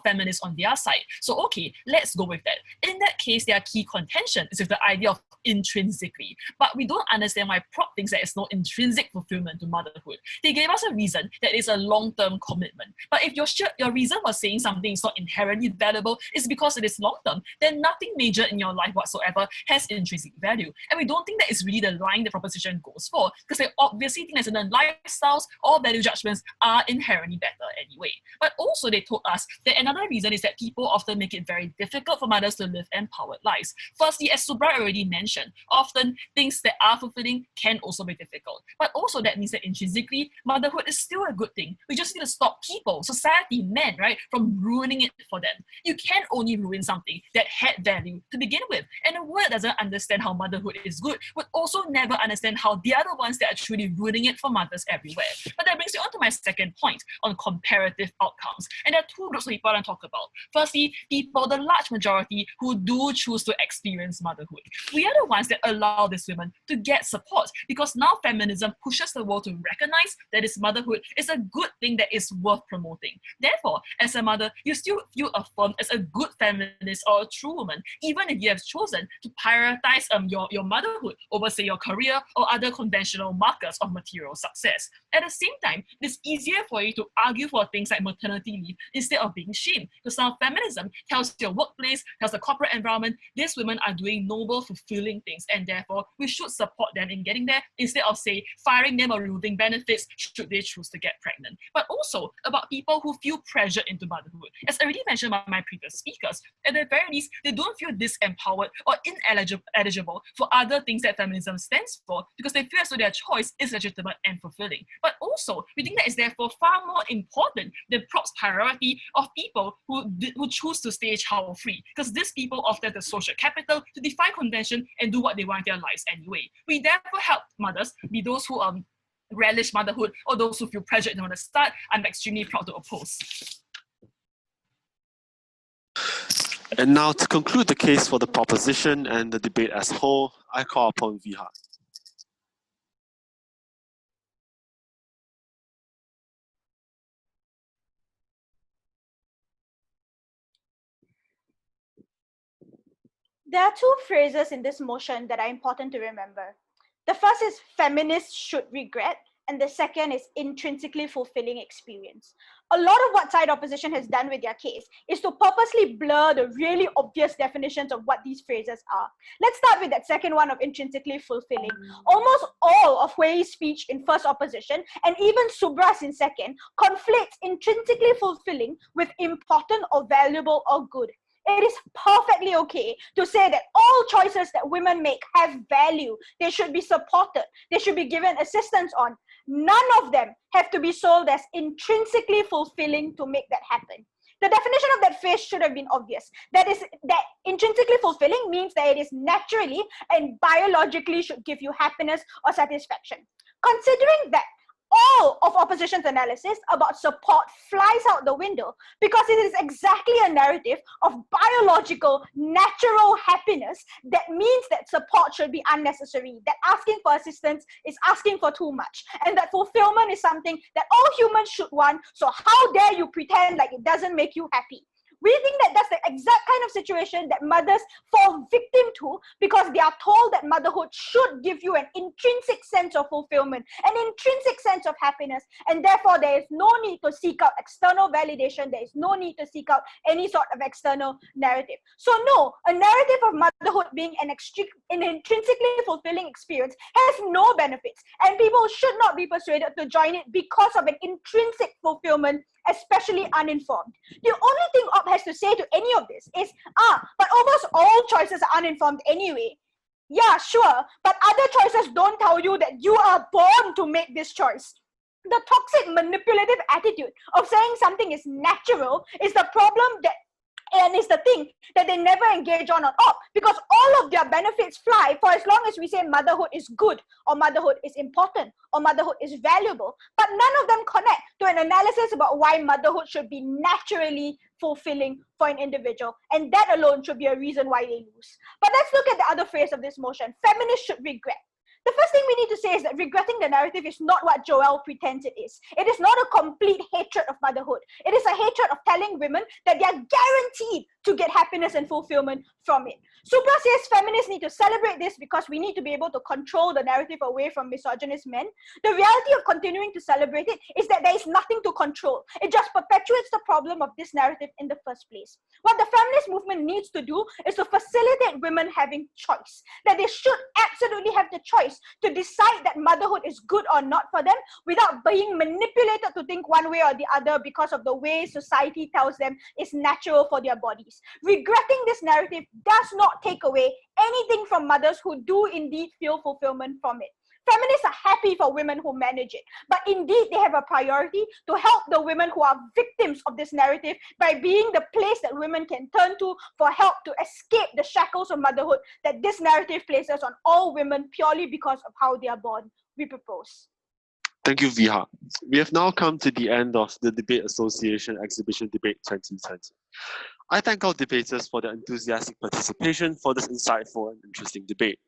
Speaker 6: feminists on their side. So okay, let's go with that. In that case, their key contention is with the idea of intrinsically. But we don't understand why prop thinks that it's no intrinsic fulfillment to motherhood. They gave us a reason that it's a long-term commitment. But if your reason for saying something is not inherently valuable is because it is long-term, then nothing major in your life whatsoever has intrinsic value. And we don't think that is really the line the proposition goes for, because they obviously think that certain lifestyles or value judgments are inherently better anyway. But also they told us that another reason is that people often make it very difficult for mothers to live empowered lives. Firstly, as Subra already mentioned, often things that are fulfilling can also be difficult. But also that means that intrinsically, motherhood is still a good thing. We just need to stop people, society, men, right, from ruining it for them. You can only ruin something that had value to begin with. And a word doesn't understand how motherhood is good would also never understand how the other ones that are truly ruining it for mothers everywhere. But that brings me on to my second point on comparative outcomes. And there are two groups of people I want to talk about. Firstly, people, the large majority who do choose to experience motherhood. We are the ones that allow these women to get support because now feminism pushes the world to recognize that this motherhood is a good thing that is worth promoting. Therefore, as a mother, you still feel affirmed as a good feminist or a true woman, even if you have chosen to prioritize your motherhood over, say, your career or other conventional markers of material success. At the same time, it's easier for you to argue for things like maternity leave instead of being shamed, because now feminism tells your workplace, tells the corporate environment, these women are doing noble, fulfilling things, and therefore we should support them in getting there instead of, say, firing them or removing benefits should they choose to get pregnant. But also about people who feel pressure into motherhood. As already mentioned by my previous speakers, at the very least, they don't feel disempowered or ineligible for other things that feminism stands for because they feel as though their choice is legitimate and fulfilling. But also, we think that is therefore far more important than prop's priority of people who choose to stay child-free, because these people often have the social capital to defy convention and do what they want in their lives anyway. We therefore help mothers, be those who relish motherhood or those who feel pressured from the start. I'm extremely proud to oppose.
Speaker 3: And now to conclude the case for the proposition and the debate as a whole, I call upon Viha.
Speaker 4: There are two phrases in this motion that are important to remember. The first is feminists should regret, and the second is intrinsically fulfilling experience. A lot of what side opposition has done with their case is to purposely blur the really obvious definitions of what these phrases are. Let's start with that second one of intrinsically fulfilling. Almost all of Huiyi's speech in first opposition, and even Subra's in second, conflates intrinsically fulfilling with important or valuable or good. It is perfectly okay to say that all choices that women make have value. They should be supported. They should be given assistance on. None of them have to be sold as intrinsically fulfilling to make that happen. The definition of that phrase should have been obvious. That intrinsically fulfilling means that it is naturally and biologically should give you happiness or satisfaction. Considering that, all of opposition's analysis about support flies out the window because it is exactly a narrative of biological, natural happiness that means that support should be unnecessary, that asking for assistance is asking for too much, and that fulfillment is something that all humans should want, so how dare you pretend like it doesn't make you happy. We think that that's the exact kind of situation that mothers fall victim to because they are told that motherhood should give you an intrinsic sense of fulfillment, an intrinsic sense of happiness, and therefore there is no need to seek out external validation, there is no need to seek out any sort of external narrative. So no, a narrative of motherhood being an intrinsically fulfilling experience has no benefits, and people should not be persuaded to join it because of an intrinsic fulfillment, especially uninformed. The only thing Op has to say to any of this is, but almost all choices are uninformed anyway. Yeah, sure, but other choices don't tell you that you are born to make this choice. The toxic manipulative attitude of saying something is natural is the problem that, and it's the thing that they never engage on Op, because all of their benefits fly for as long as we say motherhood is good, or motherhood is important, or motherhood is valuable, but none of them connect to an analysis about why motherhood should be naturally fulfilling for an individual, and that alone should be a reason why they lose. But let's look at the other phrase of this motion: feminists should regret. The first thing we need to say is that regretting the narrative is not what Joelle pretends it is. It is not a complete hatred of motherhood. It is a hatred of telling women that they are guaranteed to get happiness and fulfillment from it. Subra says feminists need to celebrate this because we need to be able to control the narrative away from misogynist men. The reality of continuing to celebrate it is that there is nothing to control. It just perpetuates the problem of this narrative in the first place. What the feminist movement needs to do is to facilitate women having choice. That they should absolutely have the choice to decide that motherhood is good or not for them without being manipulated to think one way or the other because of the way society tells them is natural for their bodies. Regretting this narrative does not take away anything from mothers who do indeed feel fulfillment from it. Feminists are happy for women who manage it, but indeed they have a priority to help the women who are victims of this narrative by being the place that women can turn to for help to escape the shackles of motherhood that this narrative places on all women purely because of how they are born. We propose.
Speaker 3: Thank you, Viha. We have now come to the end of the Debate Association Exhibition Debate 2020. I thank our debaters for their enthusiastic participation for this insightful and interesting debate.